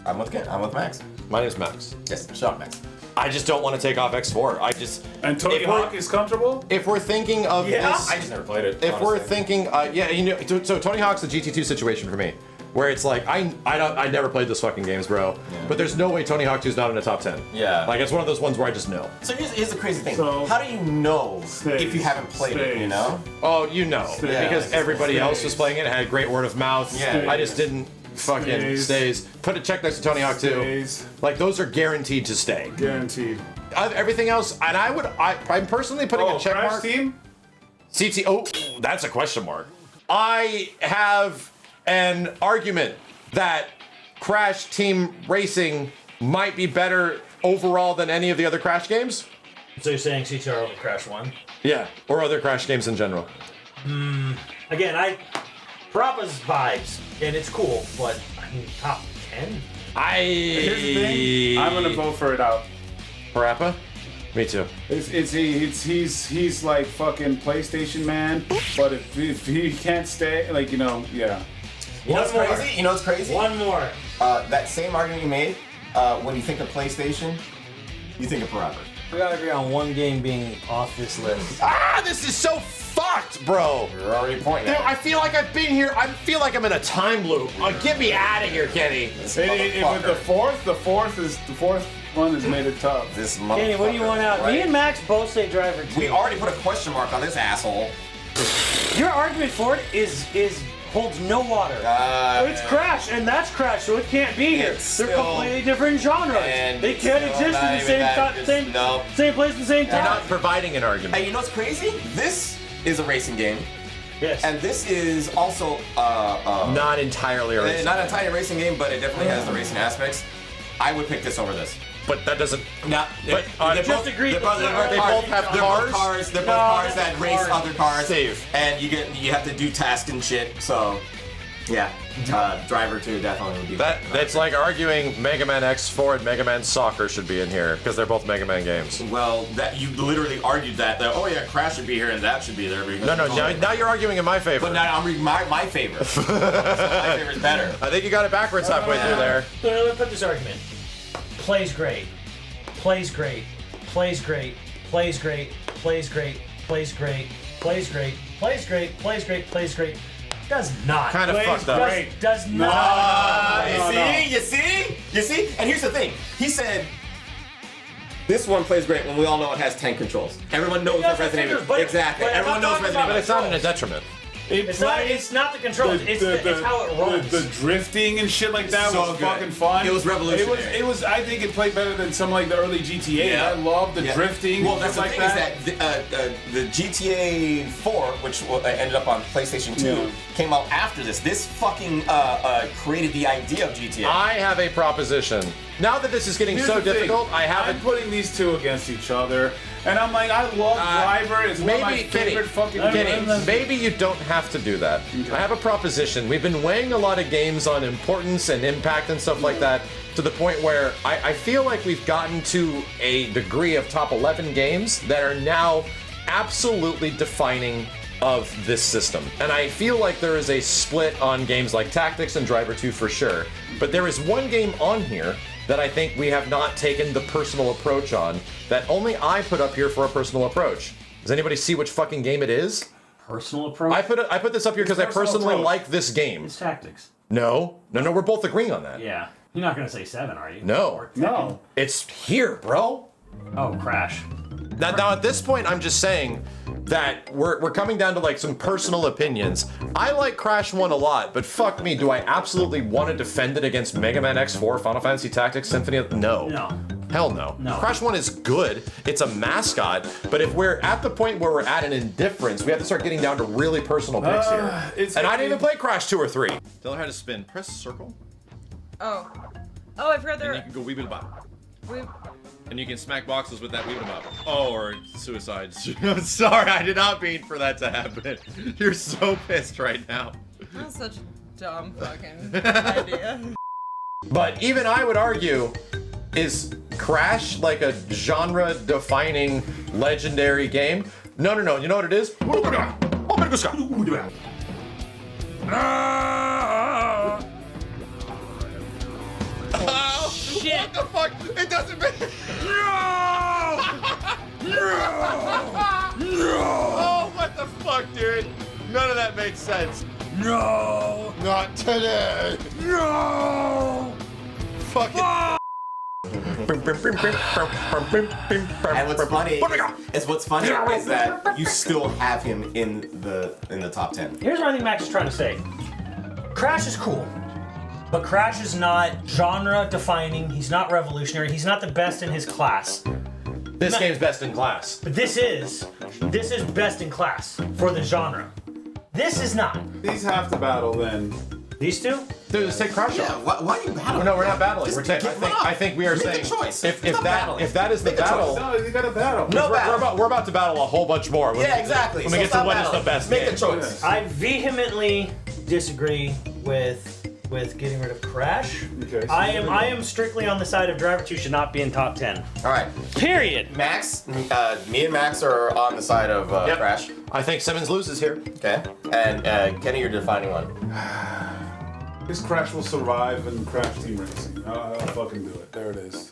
I'm with Max. My name's Max. Yes, shut up, Max. I just don't want to take off X4. And Tony if we're- Hawk is comfortable? If we're thinking of this, I just never played it. if we're thinking, so Tony Hawk's the GT2 situation for me, where it's like I never played those fucking games, bro. Yeah. But there's no way Tony Hawk 2 is not in the top 10. Yeah. Like it's one of those ones where I just know. So here's the crazy thing. So- How do you know Stays. if you haven't played it, you know? Oh, you know, Yeah. because everybody else was playing it, had great word of mouth. Yeah. I just didn't fucking stays. Put a check next to Tony Hawk 2. Stays. Like those are guaranteed to stay. Guaranteed. Everything else, and I'm personally putting a check Crash mark. Team? CT. Oh, that's a question mark. I have an argument that Crash Team Racing might be better overall than any of the other Crash games. So you're saying CTR over Crash 1? Yeah, or other Crash games in general. Again, Parappa's vibes, and it's cool, but I mean, top 10? Here's the thing. I'm gonna vote for it out. Parappa? Me too. He's like fucking PlayStation man, but if he can't stay, like, yeah. You know what's more. crazy? You know what's crazy? One more. That same argument you made, when you think of PlayStation, you think of Parappa. We gotta agree on one game being off this list. Ah, this is so fucked, bro. You're already pointing Dude, at I feel like I've been here. I feel like I'm in a time loop. Get me out of here, Kenny. this With motherfucker. the fourth one has made it tough. This motherfucker. Kenny, what do you want out? right? Me and Max both say Driver 2. We already put a question mark on this asshole. Your argument for it is holds no water. It's Crash, and that's Crash, so it can't be here. It's They're still- completely different genres. and They it's can't still exist not in the even same that, time, just- same, no. same place at the same You're time. not providing an argument. Hey, you know what's crazy? This is a racing game, Yes. and this is also Not entirely a racing. not a tiny racing game, but it definitely has the racing aspects. I would pick this over this. But that doesn't. No, But, they're just agree- They're both they both have they're cars? Both cars. They're both No, cars that's that race cars. other cars. Save. And you have to do tasks and shit. So, yeah, Driver 2 definitely would be. That's like arguing Mega Man X4 and Mega Man Soccer should be in here because they're both Mega Man games. Well, that you literally argued that oh yeah, Crash should be here and that should be there. Because No, now you're arguing in my favor. But now I'm reading my favorite. So my favorite's better. I think you got it backwards halfway through there. So let me put this argument. Plays great. Plays great. Plays great. Plays great. Plays great. Plays great. Plays great. Plays great. Plays great. Plays great. Does not. Kind of fucked up. Does not. You see? And here's the thing. He said, this one plays great when we all know it has 10 controls. Everyone knows what Resident Evil but- is. Exactly. but Everyone I'm knows talking Resident But Evil. it's not in a detriment. It's not the controls. It's how it runs. The drifting and shit like that So was good. fucking fun. It was revolutionary. It was. I think it played better than some like the early GTA. Yeah. I love the Yeah. drifting. Well, and that's the shit thing like that. is that the GTA 4, which ended up on PlayStation 2, Yeah. came out after this. This fucking created the idea of GTA. I have a proposition. Now that this is getting Here's so the thing. difficult, I have I'm it. putting these two against each other, and I'm like, I love Driver. It's one of my favorite fucking Kenny, games. maybe you don't have to do that. I have a proposition. We've been weighing a lot of games on importance and impact and stuff like that to the point where I feel like we've gotten to a degree of top 11 games that are now absolutely defining of this system. And I feel like there is a split on games like Tactics and Driver 2 for sure. But there is one game on here that I think we have not taken the personal approach on, that only I put up here for a personal approach. Does anybody see which fucking game it is? Personal approach. I put this up here because I Personal personally approach. like this game. It's Tactics. No, we're both agreeing on that. Yeah. You're not gonna say 7, are you? No. Or 10? No. It's here, bro. Oh, Crash. Now at this point, I'm just saying that we're coming down to like some personal opinions. I like Crash 1 a lot, but fuck me, do I absolutely want to defend it against Mega Man X4, Final Fantasy Tactics, Symphony of... No. Hell no. No. Crash 1 is good. It's a mascot, but if we're at the point where we're at an indifference, we have to start getting down to really personal picks here. And I didn't even play Crash 2 or 3. Tell her how to spin. Press circle, Oh, I forgot and you there. can go weebie bop. We, And you can smack boxes with that weebie bop. Oh, or suicide. I'm sorry, I did not mean for that to happen. You're so pissed right now. that's such a dumb fucking idea. But even I would argue is Crash like a genre-defining legendary game? No. You know what it is? Oh, shit! What the fuck? It doesn't make. Oh, what the fuck, dude? None of that makes sense. No! Not today. No! Fucking. And what's funny is that you still have him in the top 10. Here's what I think Max is trying to say. Crash is cool, but Crash is not genre-defining. He's not revolutionary. He's not the best in his class. This game's best in class. But this is best in class for the genre. This is not. These have to battle then. These two? Dude, let's take Crash off. Why are you battling? No, we're not battling. Just I think we are Make saying a choice. if Stop battling. that is the Make a battle. No, you gotta battle. No battle. We're about to battle a whole bunch more. Yeah, exactly. When we So get to stop what is battling. the best Make game. a choice. I vehemently disagree with getting rid of Crash. Okay, so I am strictly on the side of Driver 2 should not be in top 10. All right. Period. Max, me and Max are on the side of Yep. Crash. I think Simmons loses here. Okay. And Kenny, you're defining one. This Crash will survive in Crash Team Racing. I'll fucking do it. There it is.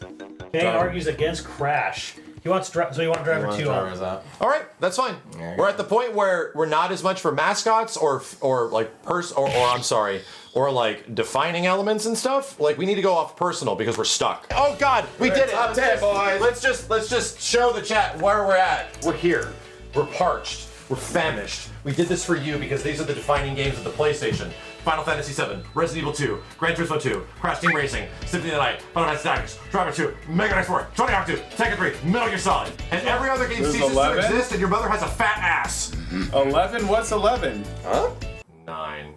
Kane argues against Crash. He wants so you want Driver 2 on. All right, that's fine. There you We're go. at the point where we're not as much for mascots or like or like defining elements and stuff. Like we need to go off personal because we're stuck. Oh God, we did it. Top 10, boys. Let's just show the chat where we're at. We're here. We're parched. We're famished. We did this for you because these are the defining games of the PlayStation. Final Fantasy VII, Resident Evil 2, Gran Turismo 2, Crash Team Racing, Symphony of the Night, Final Fantasy Tactics, Driver 2, Mega Man X4, Tony Hawk 2, Tekken 3, Metal Gear Solid, and every other game There's ceases 11? to exist, and your mother has a fat ass. 11? What's 11? Huh? 9.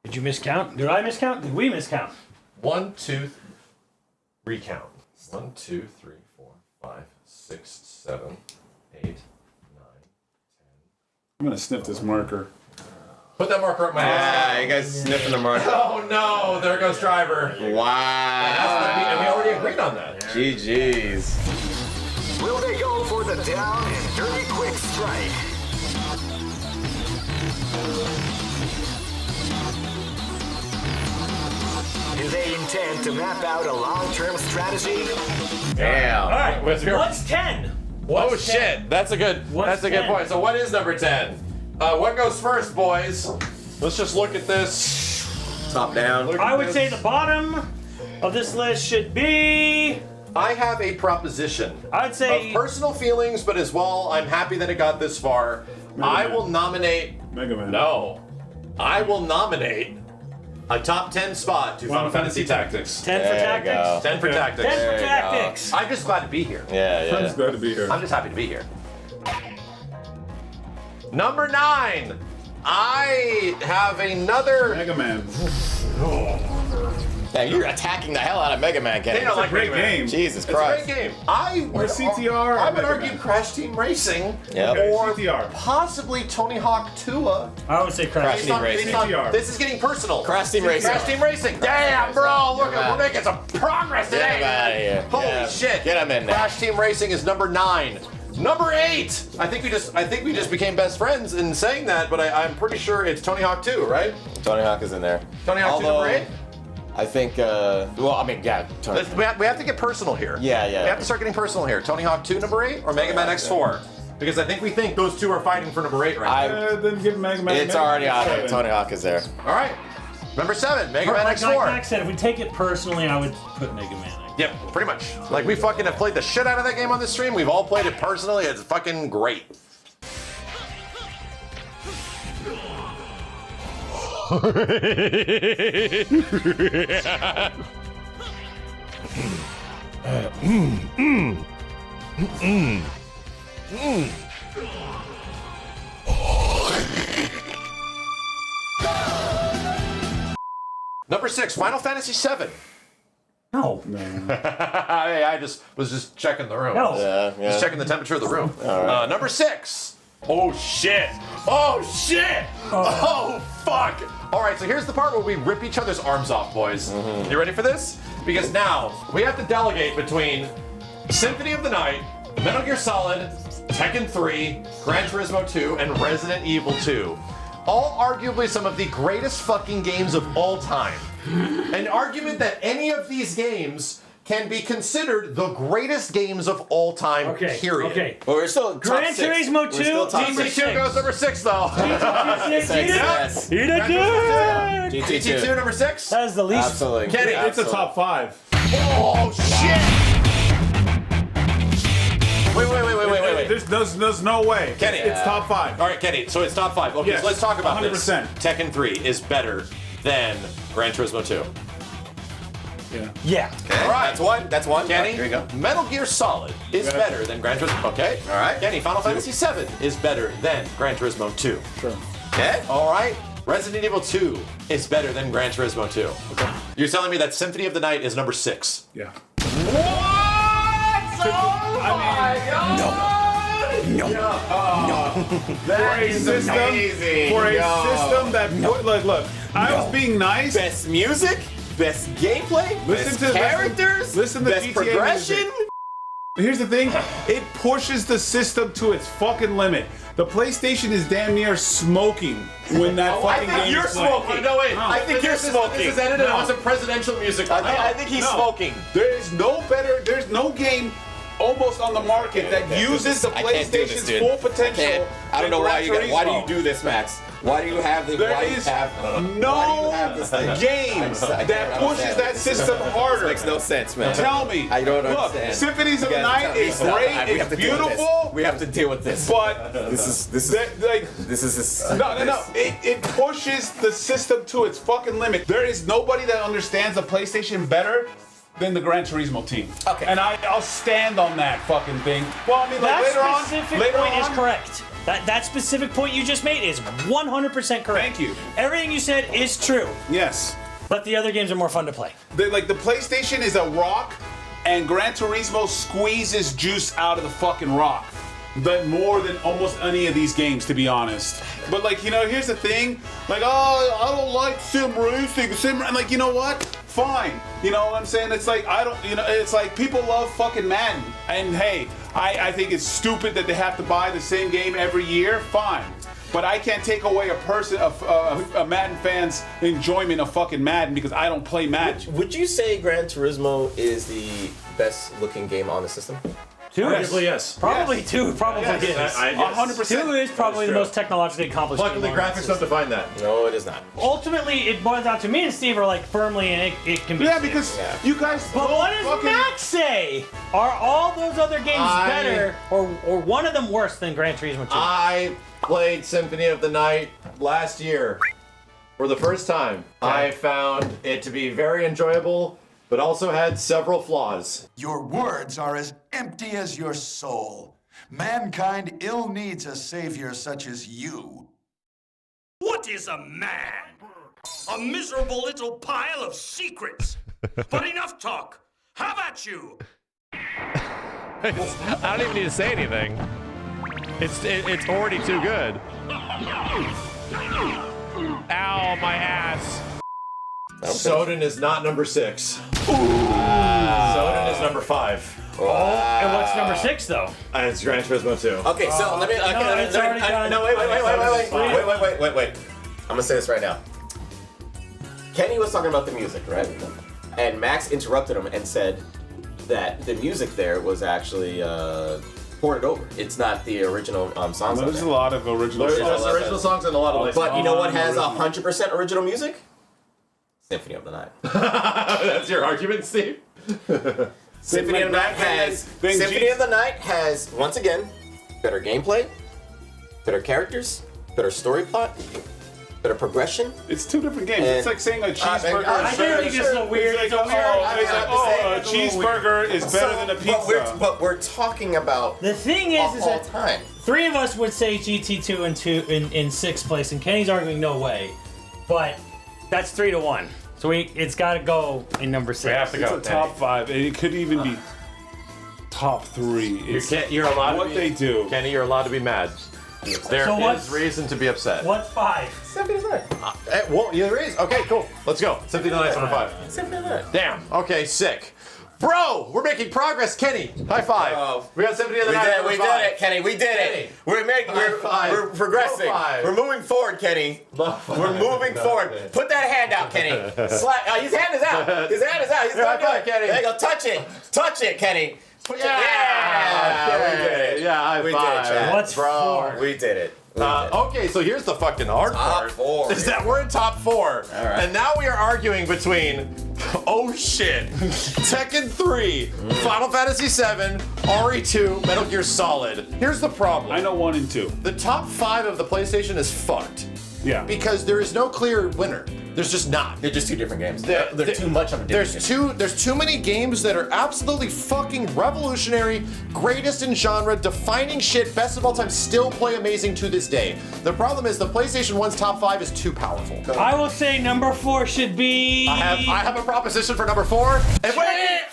Did you miscount? Did I miscount? Did we miscount? 1, 2, recount. 1, 2, 3, 4, 5, 6, 7, 8, 9, 10. I'm gonna sniff this marker. Put that marker up my ass. Ah, you guys sniffing the mark. Oh no, there goes Driver. Wow. And we already agreed on that. GG's. Will they go for the down and dirty quick strike? Do they intend to map out a long-term strategy? Damn. All right. What's your- What's 10? Oh What's 10? shit, that's a good What's 10? point. So what is number 10? What goes first, boys? Let's just look at this. Top down. Look at I would this. say the bottom of this list should be. I have a proposition. I'd say. Of personal feelings, but as well, I'm happy that it got this far. I will nominate. Mega Man. No. I will nominate a top 10 spot to Final Fantasy Tactics. 10 for There you tactics. go. 10 for Tactics. 10 There for you tactics. I'm just glad to be here. Yeah, It's glad to be here. I'm just happy to be here. Number 9. I have another. Mega Man. Yeah, you're attacking the hell out of Mega Man, Kenny. They don't like Great Mega Man. game. Jesus It's Christ. a great game. I would, CTR or I would Mega argue Man? Crash Team Racing Yep. or CTR. possibly Tony Hawk 2. I would say Crash. Crash Team Racing. CTR. This is getting personal. Crash Team Racing. Crash Team Racing. Damn, bro, look, Get 'em we're out. making some progress Get today. him out of here. Holy Yeah. shit. Get him in there. Crash Team Racing is number 9. Number 8. I think we just became best friends in saying that, but I'm pretty sure it's Tony Hawk 2, right? Tony Hawk is in there. Tony Hawk 2 number 8. I think, well, I mean, yeah. Tony. We have to get personal here. Yeah, yeah. We have to start getting personal here. Tony Hawk 2 number 8 or Mega Man X4? Because I think those two are fighting for number 8 right now. Then give Mega Man. It's Mega already Man on there. 7. Tony Hawk is there. All right. Number 7, Mega Man Like X4. Max said, if we take it personally, I would put Mega Man. Yep, pretty much. Like we fucking have played the shit out of that game on this stream. We've all played it personally. It's fucking great. Number 6, Final Fantasy VII. No. Hey, I was just checking the room. No. Yeah, yeah. Just checking the temperature of the room. Number 6, Oh shit! Oh shit! Oh fuck! All right, so here's the part where we rip each other's arms off, boys. You ready for this? Because now we have to delegate between Symphony of the Night, Metal Gear Solid, Tekken 3, Gran Turismo 2, and Resident Evil 2. All arguably some of the greatest fucking games of all time. An argument that any of these games can be considered the greatest games of all time, period. Okay. Well, we're still Gran Turismo 2. GT2 goes number 6, though. Yes. GT2 number 6? That is the least. Absolutely. Kenny, It's a top 5. Oh, shit! Wait. There's no way. Kenny. It's top 5. All right, Kenny, so it's top 5. Okay, Yes, so let's talk about 100%. this. Tekken 3 is better than Gran Turismo 2. Yeah. All right. That's one. Kenny, Here you go. Metal Gear Solid is better than Gran Turismo. Okay. All right. Kenny, Final Fantasy 7 is better than Gran Turismo 2. Sure. Okay. All right. Resident Evil 2 is better than Gran Turismo 2. Okay. You're telling me that Symphony of the Night is number 6. Yeah. That is amazing. For a system that look, I was being nice. Best music, best gameplay, best characters, listen to best GTA progression. music. Here's the thing, it pushes the system to its fucking limit. The PlayStation is damn near smoking when that fucking game you're is playing. smoking. No, wait. I think you're smoking. This is edited. I want some presidential music. I think he's smoking. There's no game almost on the market that uses the PlayStation's full potential. I don't know than why Gran why do Turismo. you do this, Max? Why do you have the? There why do you is have, no why do you have this thing? game that pushes that system harder. Makes no sense, man. Tell me. I don't Look, understand. Symphonies of the You gotta tell Night me is stuff. great. We have It's to deal with this. beautiful. We have to deal with this. But this is like no. It pushes the system to its fucking limit. There is nobody that understands the PlayStation better than the Gran Turismo team. Okay. And I'll stand on that fucking thing. Well, I mean, like That specific later point on, is correct. That specific point you just made is 100% correct. Thank you. Everything you said is true, Yes. but the other games are more fun to play. The PlayStation is a rock, and Gran Turismo squeezes juice out of the fucking rock. More than almost any of these games, to be honest. But here's the thing. I don't like sim racing. And you know what? Fine. You know what I'm saying? It's like it's like people love fucking Madden. And hey, I think it's stupid that they have to buy the same game every year. Fine. But I can't take away a Madden fan's enjoyment of fucking Madden because I don't play Madden. Would you say Gran Turismo is the best looking game on the system? Arguably, yes. Probably Yes. 2 probably Yes. is. 100%. 2 is probably the most technologically accomplished Luckily, game on the graphics don't system. define that. No, it is not. Ultimately, it boils down to me and Steve are firmly in it can be. Yeah, because you guys. But what does fucking- Max say? Are all those other games better or one of them worse than Gran Turismo 2? I played Symphony of the Night last year for the first time. I found it to be very enjoyable, but also had several flaws. Your words are as empty as your soul. Mankind ill needs a savior such as you. What is a man? A miserable little pile of secrets. But enough talk. How about you? I don't even need to say anything. It's already too good. Ow, my ass. Soden is not number 6. Soden is number 5. And what's number 6 though? It's Gran Turismo 2. Okay, so let me. it's already done. No, wait. I'm gonna say this right now. Kenny was talking about the music, right? And Max interrupted him and said that the music there was actually ported over. It's not the original songs. There's a lot of original There's songs. original songs and a lot of But you know what has 100% original music? Symphony of the Night. That's your argument, Steve? Symphony of the Night has once again better gameplay, better characters, better story plot, better progression. It's 2 different games. It's like saying a cheeseburger I is better. think it's a weird. It's like, a cheeseburger is better than a pizza. But we're talking about The thing is all that time. 3 of us would say GT2 and 2 in 6th place, and Kenny's arguing no way. But that's 3 to 1. So it's got to go in number 6. We have to go. It's a top 5. It could even be top 3. It's You're allowed what to be, they do. Kenny, you're allowed to be mad. There So is what's- reason to be upset. What's 5? Well, there is. Okay, cool. Let's go. Symphony of the Night's number 5. Damn. Okay, sick. Bro, we're making progress, Kenny. High five. Oh. We got Symphony of the Night. We did it, Kenny. We did it. We're progressing. We're moving forward, Kenny. We're moving forward. Put that hand out, Kenny. Slap. His hand is out. His hand is out. He's not doing it. Kenny. There you go. Touch it. Touch it, Kenny. We did it. Yeah, high We did it, five. Chad. What's Bro. 4? We did it. Okay, so here's the fucking hard part. Top 4. Is that we're in top 4. All right. And now we are arguing between, oh shit, Tekken 3, Final Fantasy 7, RE2, Metal Gear Solid. Here's the problem. I know 1 and 2. The top 5 of the PlayStation is fucked. Yeah. Because there is no clear winner. There's just not. They're just 2 different games. They're too much of a difference. There's too many games that are absolutely fucking revolutionary, greatest in genre, defining shit, best of all time, still play amazing to this day. The problem is the PlayStation 1's top 5 is too powerful. I will say number 4 should be. I have a proposition for number 4. And wait!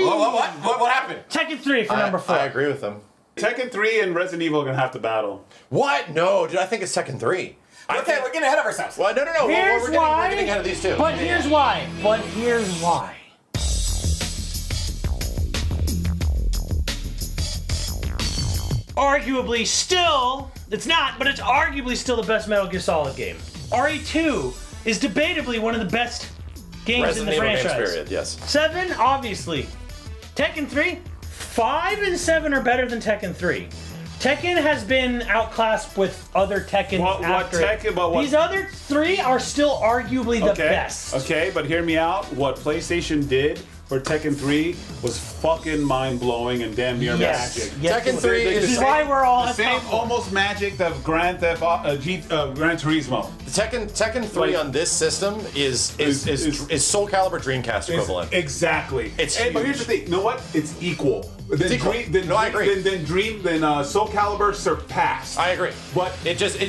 What happened? Tekken 3 for number 4. I agree with them. Tekken 3 and Resident Evil are gonna have to battle. What? No, dude, I think it's Tekken 3. Okay, we're getting ahead of ourselves. Well, no. Here's We're why. getting ahead of these two. But here's why. Arguably still, it's not, but it's arguably still the best Metal Gear Solid game. RE2 is debatably one of the best games Resident in the Evil franchise. games, period, yes. 7, obviously. Tekken 3, 5 and 7 are better than Tekken 3. Tekken has been outclassed with other Tekken after it. These other 3 are still arguably the best. Okay, but hear me out. What PlayStation did for Tekken 3 was fucking mind-blowing and damn near magic. Yes. Tekken 3 This is is why we're all the same almost magic of Gran Turismo. Tekken 3 on this system is Soul Calibur Dreamcast equivalent. Exactly. It's but here's the thing. You know what? It's equal. Then I agree. Then Soul Calibur surpassed. I agree. But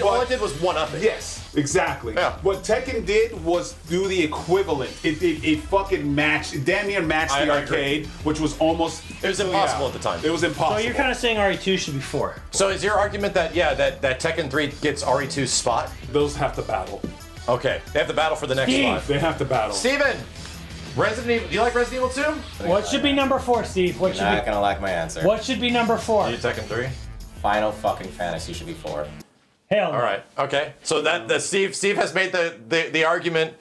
all it did was one up it. Yes. Exactly. Yeah. What Tekken did was do the equivalent. It fucking matched, it damn near matched the arcade, which was almost. It was impossible at the time. It was impossible. So you're kind of saying RE2 should be 4. So is your argument that that Tekken 3 gets RE2's spot? Those have to battle. Okay, they have to battle for the next spot. They have to battle. Steven! Resident Evil. Do you like Resident Evil 2? What should be number 4, Steve? What should Not gonna like my answer. What should be number 4? You Tekken 3? Final fucking Fantasy should be 4. Hell no. All right. Okay. So that Steve has made the argument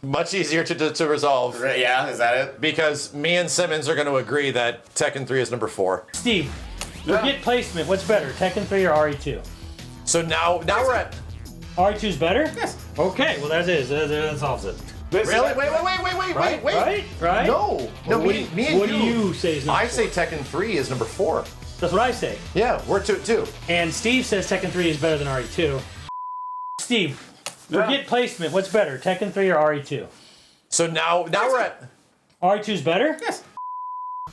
much easier to resolve. Yeah, is that it? Because me and Simmons are going to agree that Tekken 3 is number 4. Steve, forget placement. What's better, Tekken 3 or RE2? So now we're at RE2's better? Yes. Okay. Well, that solves it. Really? Wait. Right? No. Well, Me and what do you say is number 4? I say Tekken 3 is number 4. That's what I say. Yeah, we're 2. And Steve says Tekken 3 is better than RE2. Steve, forget placement. What's better, Tekken 3 or RE2? So now we're at RE2's better? Yes.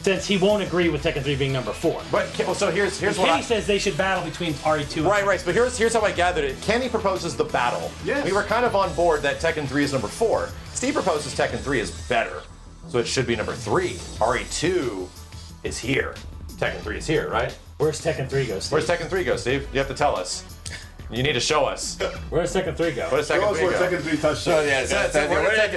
Since he won't agree with Tekken 3 being number 4. But so here's what Kenny says they should battle between RE2 and Right. But here's how I gathered it. Kenny proposes the battle. Yes. We were kind of on board that Tekken 3 is number 4. Steve proposes Tekken 3 is better, so it should be number 3. RE2 is here. Tekken 3 is here, right? Where's Tekken 3 go, Steve? Where's Tekken 3 go, Steve? You have to tell us. You need to show us. Where's Tekken 3 go? Where does Tekken 3 go? Tekken 3 touched you.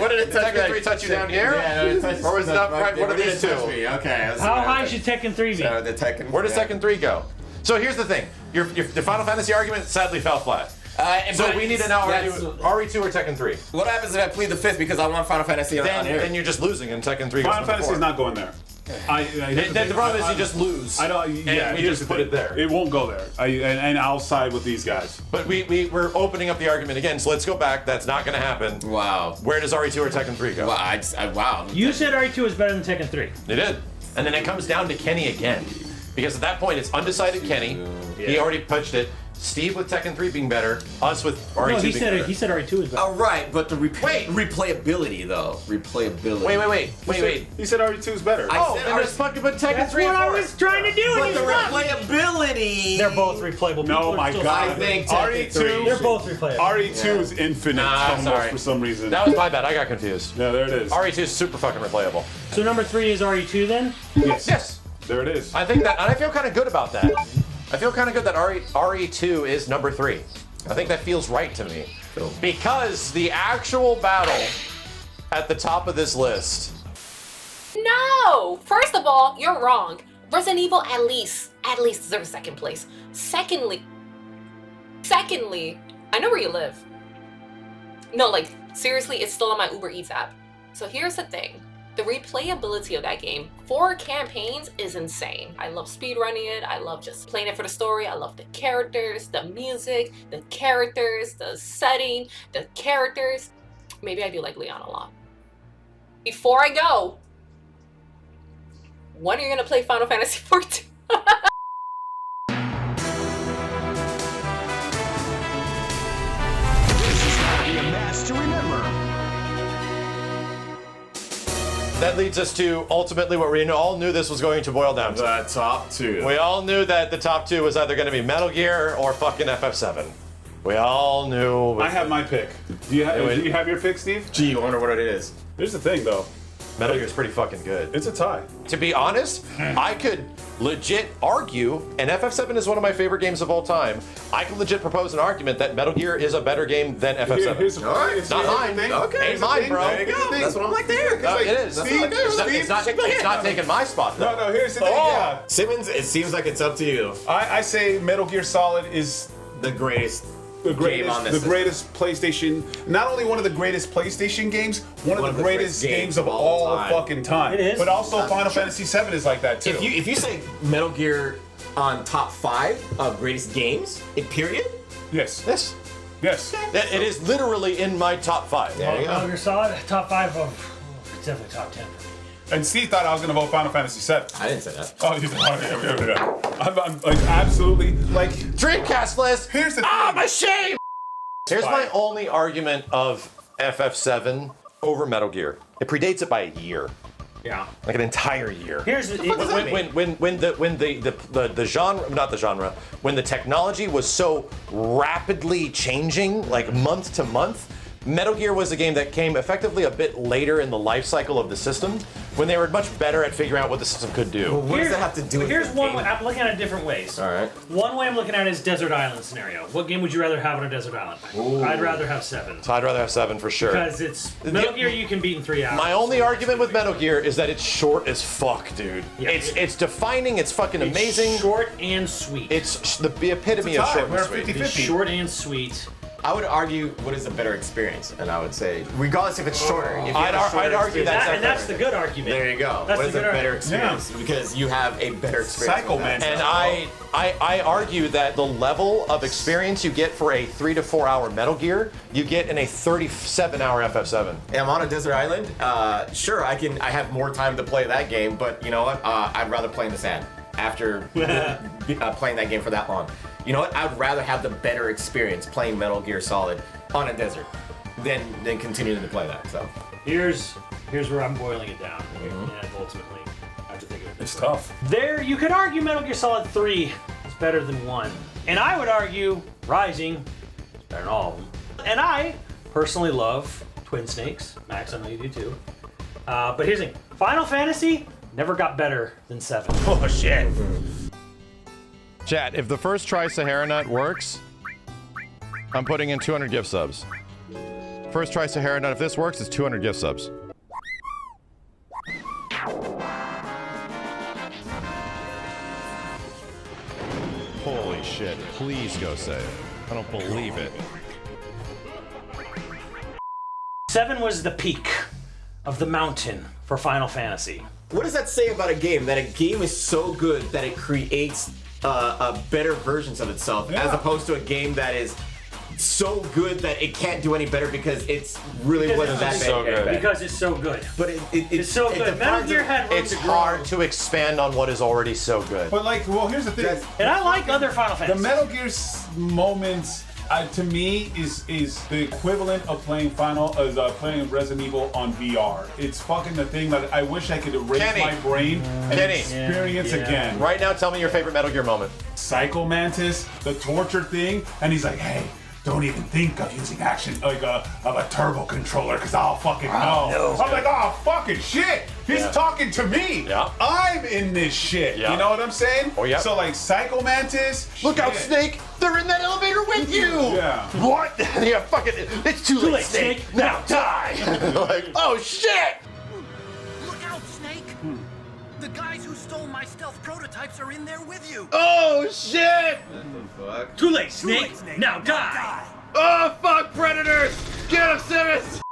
What did it touch Tekken 3 touch you down here? Yeah, Or was it up right? What are these two? Okay. How high should Tekken 3 be? So the Tekken. Where does Tekken 3 go? So here's the thing. Your Final Fantasy argument sadly fell flat. So we need to now argue RE2 or Tekken 3. What happens if I plead the 5th because I want Final Fantasy on here? Then you're just losing and Tekken 3 goes Final Fantasy is not going there. The problem is you just lose. I know. Yeah, we just put it there. It won't go there. And I'll side with these guys. But we're opening up the argument again. So let's go back. That's not going to happen. Wow. Where does RE2 or Tekken 3 go? Wow. Wow. You said RE2 is better than Tekken 3. They did. And then it comes down to Kenny again. Because at that point, it's undecided Kenny. He already pitched it. Steve with Tekken 3 being better. Us with RE2 No, being better. he said RE2 is better. All right, but the replayability though. Replayability. Wait. He said RE2 is better. Then there's fucking but Tekken That's 3 what and 4. I was trying to do. But the replayability. They're both replayable. No, People are my still God. I think RE2. They're both replayable. RE2 is infinite almost sorry. for some reason. That was my bad. I got confused. Yeah, there it is. RE2 is super fucking replayable. So number 3 is RE2 then? Yes. Yes. There it is. I think that, and I feel kind of good about that. I feel kind of good that RE2 is number 3. I think that feels right to me. Because the actual battle at the top of this list. No! First of all, you're wrong. Resident Evil at least deserves second place. Secondly, I know where you live. No, like, seriously, it's still on my Uber Eats app. So here's the thing. The replayability of that game, 4 campaigns, is insane. I love speedrunning it. I love just playing it for the story. I love the characters, the music, the characters, the setting, the characters. Maybe I do like Leon a lot. Before I go, when are you gonna play Final Fantasy XIV? That leads us to ultimately what we all knew this was going to boil down to. The top 2. We all knew that the top 2 was either going to be Metal Gear or fucking FF7. We all knew. I have my pick. Do you have your pick, Steve? Gee, you wonder what it is. Here's the thing, though. Metal Gear's pretty fucking good. It's a tie. To be honest, I could legit argue, and FF7 is one of my favorite games of all time. I could legit propose an argument that Metal Gear is a better game than FF7. Here's the Alright, not mine. Okay, Ain't mine, bro. There you go. That's what I'm like there. It is. It's not taking my spot, though. No, here's the thing. Yeah. Simmons, it seems like it's up to you. I say Metal Gear Solid is The greatest. the game on this the greatest PlayStation. Not only one of the greatest PlayStation games, one of the greatest games of all fucking time. It is. But also Final Fantasy VII is like that too. If you say Metal Gear on top 5 of greatest games, period. Yes. Yes. It is literally in my top 5. There you go. Metal Gear Solid, top 5 of definitely top 10 for me. And Steve thought I was gonna vote Final Fantasy VII. I didn't say that. Oh, you okay. I'm like absolutely like Dreamcast list. Here's the thing. My shame. Here's my only argument of FF7 over Metal Gear. It predates it by a year. Yeah. Like an entire year. Here's the when the technology was so rapidly changing, like month to month, Metal Gear was a game that came effectively a bit later in the life cycle of the system, when they were much better at figuring out what the system could do. Well, what does that have to do with Here's the one game? way. I'm looking at it different ways. All right. One way I'm looking at it is Desert Island scenario. What game would you rather have on a desert island? I'd rather have 7. So I'd rather have 7 for sure. Because it's Metal Gear you can beat in 3 hours. My only argument with Metal Gear is that it's short as fuck, dude. Yeah. It's defining, it's fucking amazing. It's short and sweet. It's the epitome of short and We're sweet. 50-50. It's short and sweet. I would argue what is a better experience, and I would say, regardless if it's shorter. If you have a I'd shorter argue experience- And that's the good argument. There you go. That's What is the a good better argument. experience? Because you have a better experience. Psycho with Man. that. And I argue that the level of experience you get for a 3 to 4 hour Metal Gear, you get in a 37-hour FF7. I'm on a desert island. Sure, I have more time to play that game, but you know what? I'd rather play in the sand after playing that game for that long. You know what? I'd rather have the better experience playing Metal Gear Solid on a desert than continuing to play that. So Here's where I'm boiling it down. And ultimately, I have to think of it. It's tough. There, you could argue Metal Gear Solid 3 is better than 1. And I would argue Rising is better than all of them. And I personally love Twin Snakes. Max, I know you do too. But here's the thing. Final Fantasy never got better than 7. Oh shit. Chat, if the first try Sahara Nut works, I'm putting in 200 gift subs. First try Sahara Nut, if this works, it's 200 gift subs. Holy shit, please go say it. I don't believe it. 7 was the peak of the mountain for Final Fantasy. what does that say about a game? That a game is so good that it creates better versions of itself, as opposed to a game that is so good that it can't do any better because it's really wasn't that bad. Because it's so good. But it's so good. Metal Gear had room It's to grow. hard to expand on what is already so good. But like, well, here's the thing. And I like other Final Fantasy. The Metal Gear moments, to me, is the equivalent of playing playing Resident Evil on VR. It's fucking the thing that I wish I could erase my brain and experience again. Right now, tell me your favorite Metal Gear moment. Psycho Mantis, the torture thing, and he's like, hey, don't even think of using action of a turbo controller, because I'll fucking know. I'm like, oh, fucking shit! He's talking to me. Yeah. I'm in this shit. Yeah. You know what I'm saying? Oh, yeah. So like Psycho Mantis. Look out, shit. Snake! They're in that elevator with you! Yeah. What? Yeah, fucking, it's too late, Snake. Now die! Like, oh shit! Look out, Snake! The guys who stole my stealth prototypes are in there with you. Oh shit! Too late, Snake. Now die. Oh fuck, predators! Get him, Simmons!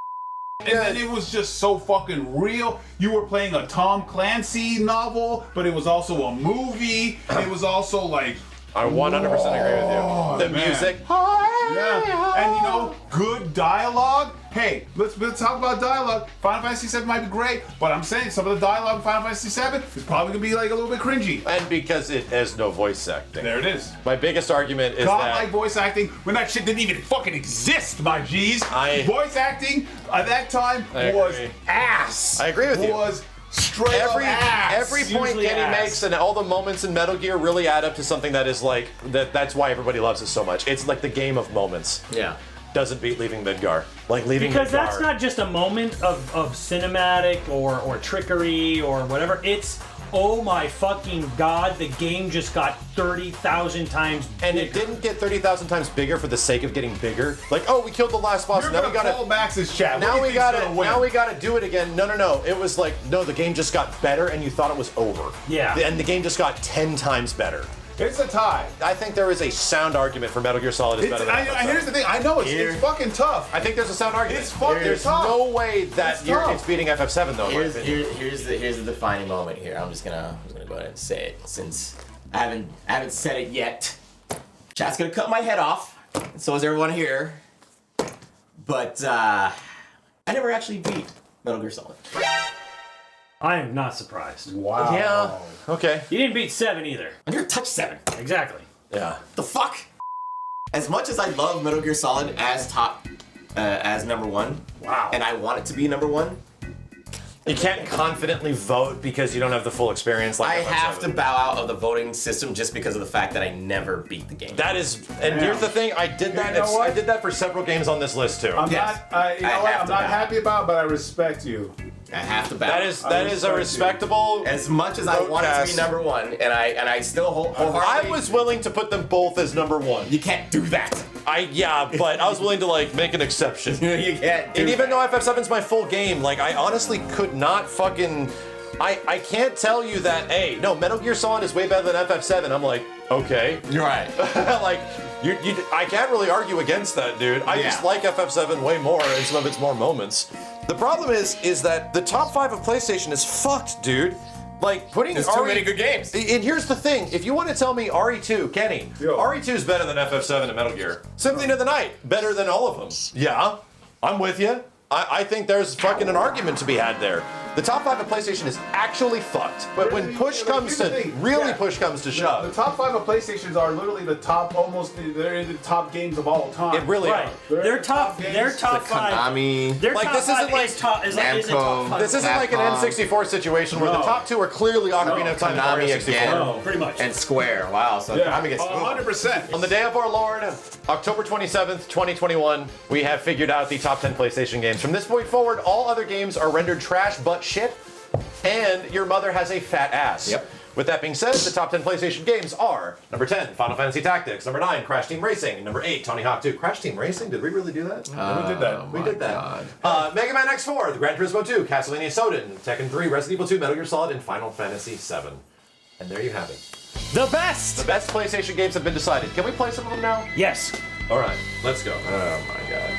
And then it was just so fucking real. You were playing a Tom Clancy novel, but it was also a movie. It was also like, I 100% agree with you. The man. music. yeah. And you know, good dialogue. Hey, let's talk about dialogue. Final Fantasy VII might be great, but I'm saying some of the dialogue in Final Fantasy VII is probably gonna be like a little bit cringy. And because it has no voice acting. There it is. My biggest argument is Godlike that voice acting when that shit didn't even fucking exist, my G's. Voice acting at that time was ass. I agree with you. Was straight up ass. Every point Usually Kenny ass. makes and all the moments in Metal Gear really add up to something that is like that's why everybody loves it so much. It's like the game of moments. Yeah. Doesn't beat leaving Midgar. Like leaving Because Midgar. that's not just a moment of cinematic or trickery or whatever. It's, oh my fucking god, the game just got 30,000 times bigger. And it didn't get 30,000 times bigger for the sake of getting bigger. Like, oh, we killed the last boss. You're Now we gonna gotta call Max's chat. Now we gotta win? do it again. No. It was like, no, the game just got better and you thought it was over. Yeah. And the game just got 10 times better. It's a tie. I think there is a sound argument for Metal Gear Solid is better than FF7. Here's the thing. I know it's fucking tough. I think there's a sound argument. It's fucking There's tough. no way that it's beating FF7 though. Here's the defining moment here. I'm just gonna go ahead and say it since I haven't said it yet. Chat's gonna cut my head off, and so is everyone here. But I never actually beat Metal Gear Solid. I am not surprised. Wow. Yeah. Okay. You didn't beat 7 either. I never touched 7. Exactly. Yeah. The fuck? As much as I love Metal Gear Solid as as number 1, wow, and I want it to be number 1, you can't confidently vote because you don't have the full experience. Like I FF7. have to bow out of the voting system just because of the fact that I never beat the game. That is, and here's the thing. I did that. You know what? I did that for several games on this list too. I'm not. You know what? I'm not happy about it, but I respect you. I have to bow. That is a respectable. As much as I want it to be number 1, and I still wholeheartedly. I was willing to put them both as number 1. You can't do that. But I was willing to like make an exception. You can't. And even though FF7's my full game, like I honestly could not fucking. I can't tell you that. Hey, no, Metal Gear Solid is way better than FF7. I'm like, okay. You're right. Like, I can't really argue against that, dude. I just like FF7 way more in some of its more moments. The problem is that the top 5 of PlayStation is fucked, dude. Like putting There's too many good games. And here's the thing: if you want to tell me RE2, Kenny, RE2 is better than FF7 and Metal Gear. Symphony of the Night, better than all of them. Yeah, I'm with you. I think there's fucking an argument to be had there. The top 5 of PlayStation is actually fucked. But when push comes to push comes to shove, The top 5 of PlayStations are literally the top, they're in the top games of all time. it really Right. are. Their top 5. Konami. Their Like, top this isn't 5 like is top, is a top 5. This isn't like an N64 situation where the top 2 are clearly Ocarina of Time and Konami Mario 64. again. Oh, pretty much. And Square. Wow. So Konami gets 100%. On the day of our Lord, October 27th, 2021, we have figured out the top 10 PlayStation games. From this point forward, all other games are rendered trash but shit, and your mother has a fat ass. Yep. With that being said, the top 10 PlayStation games are number 10, Final Fantasy Tactics, number 9, Crash Team Racing, number 8, Tony Hawk 2. Crash Team Racing? Did we really do that? We did that. We did that. Mega Man X4, the Gran Turismo 2, Castlevania Soden, Tekken 3, Resident Evil 2, Metal Gear Solid, and Final Fantasy 7. And there you have it. The best! The best PlayStation games have been decided. Can we play some of them now? Yes. All right, let's go. Oh my god.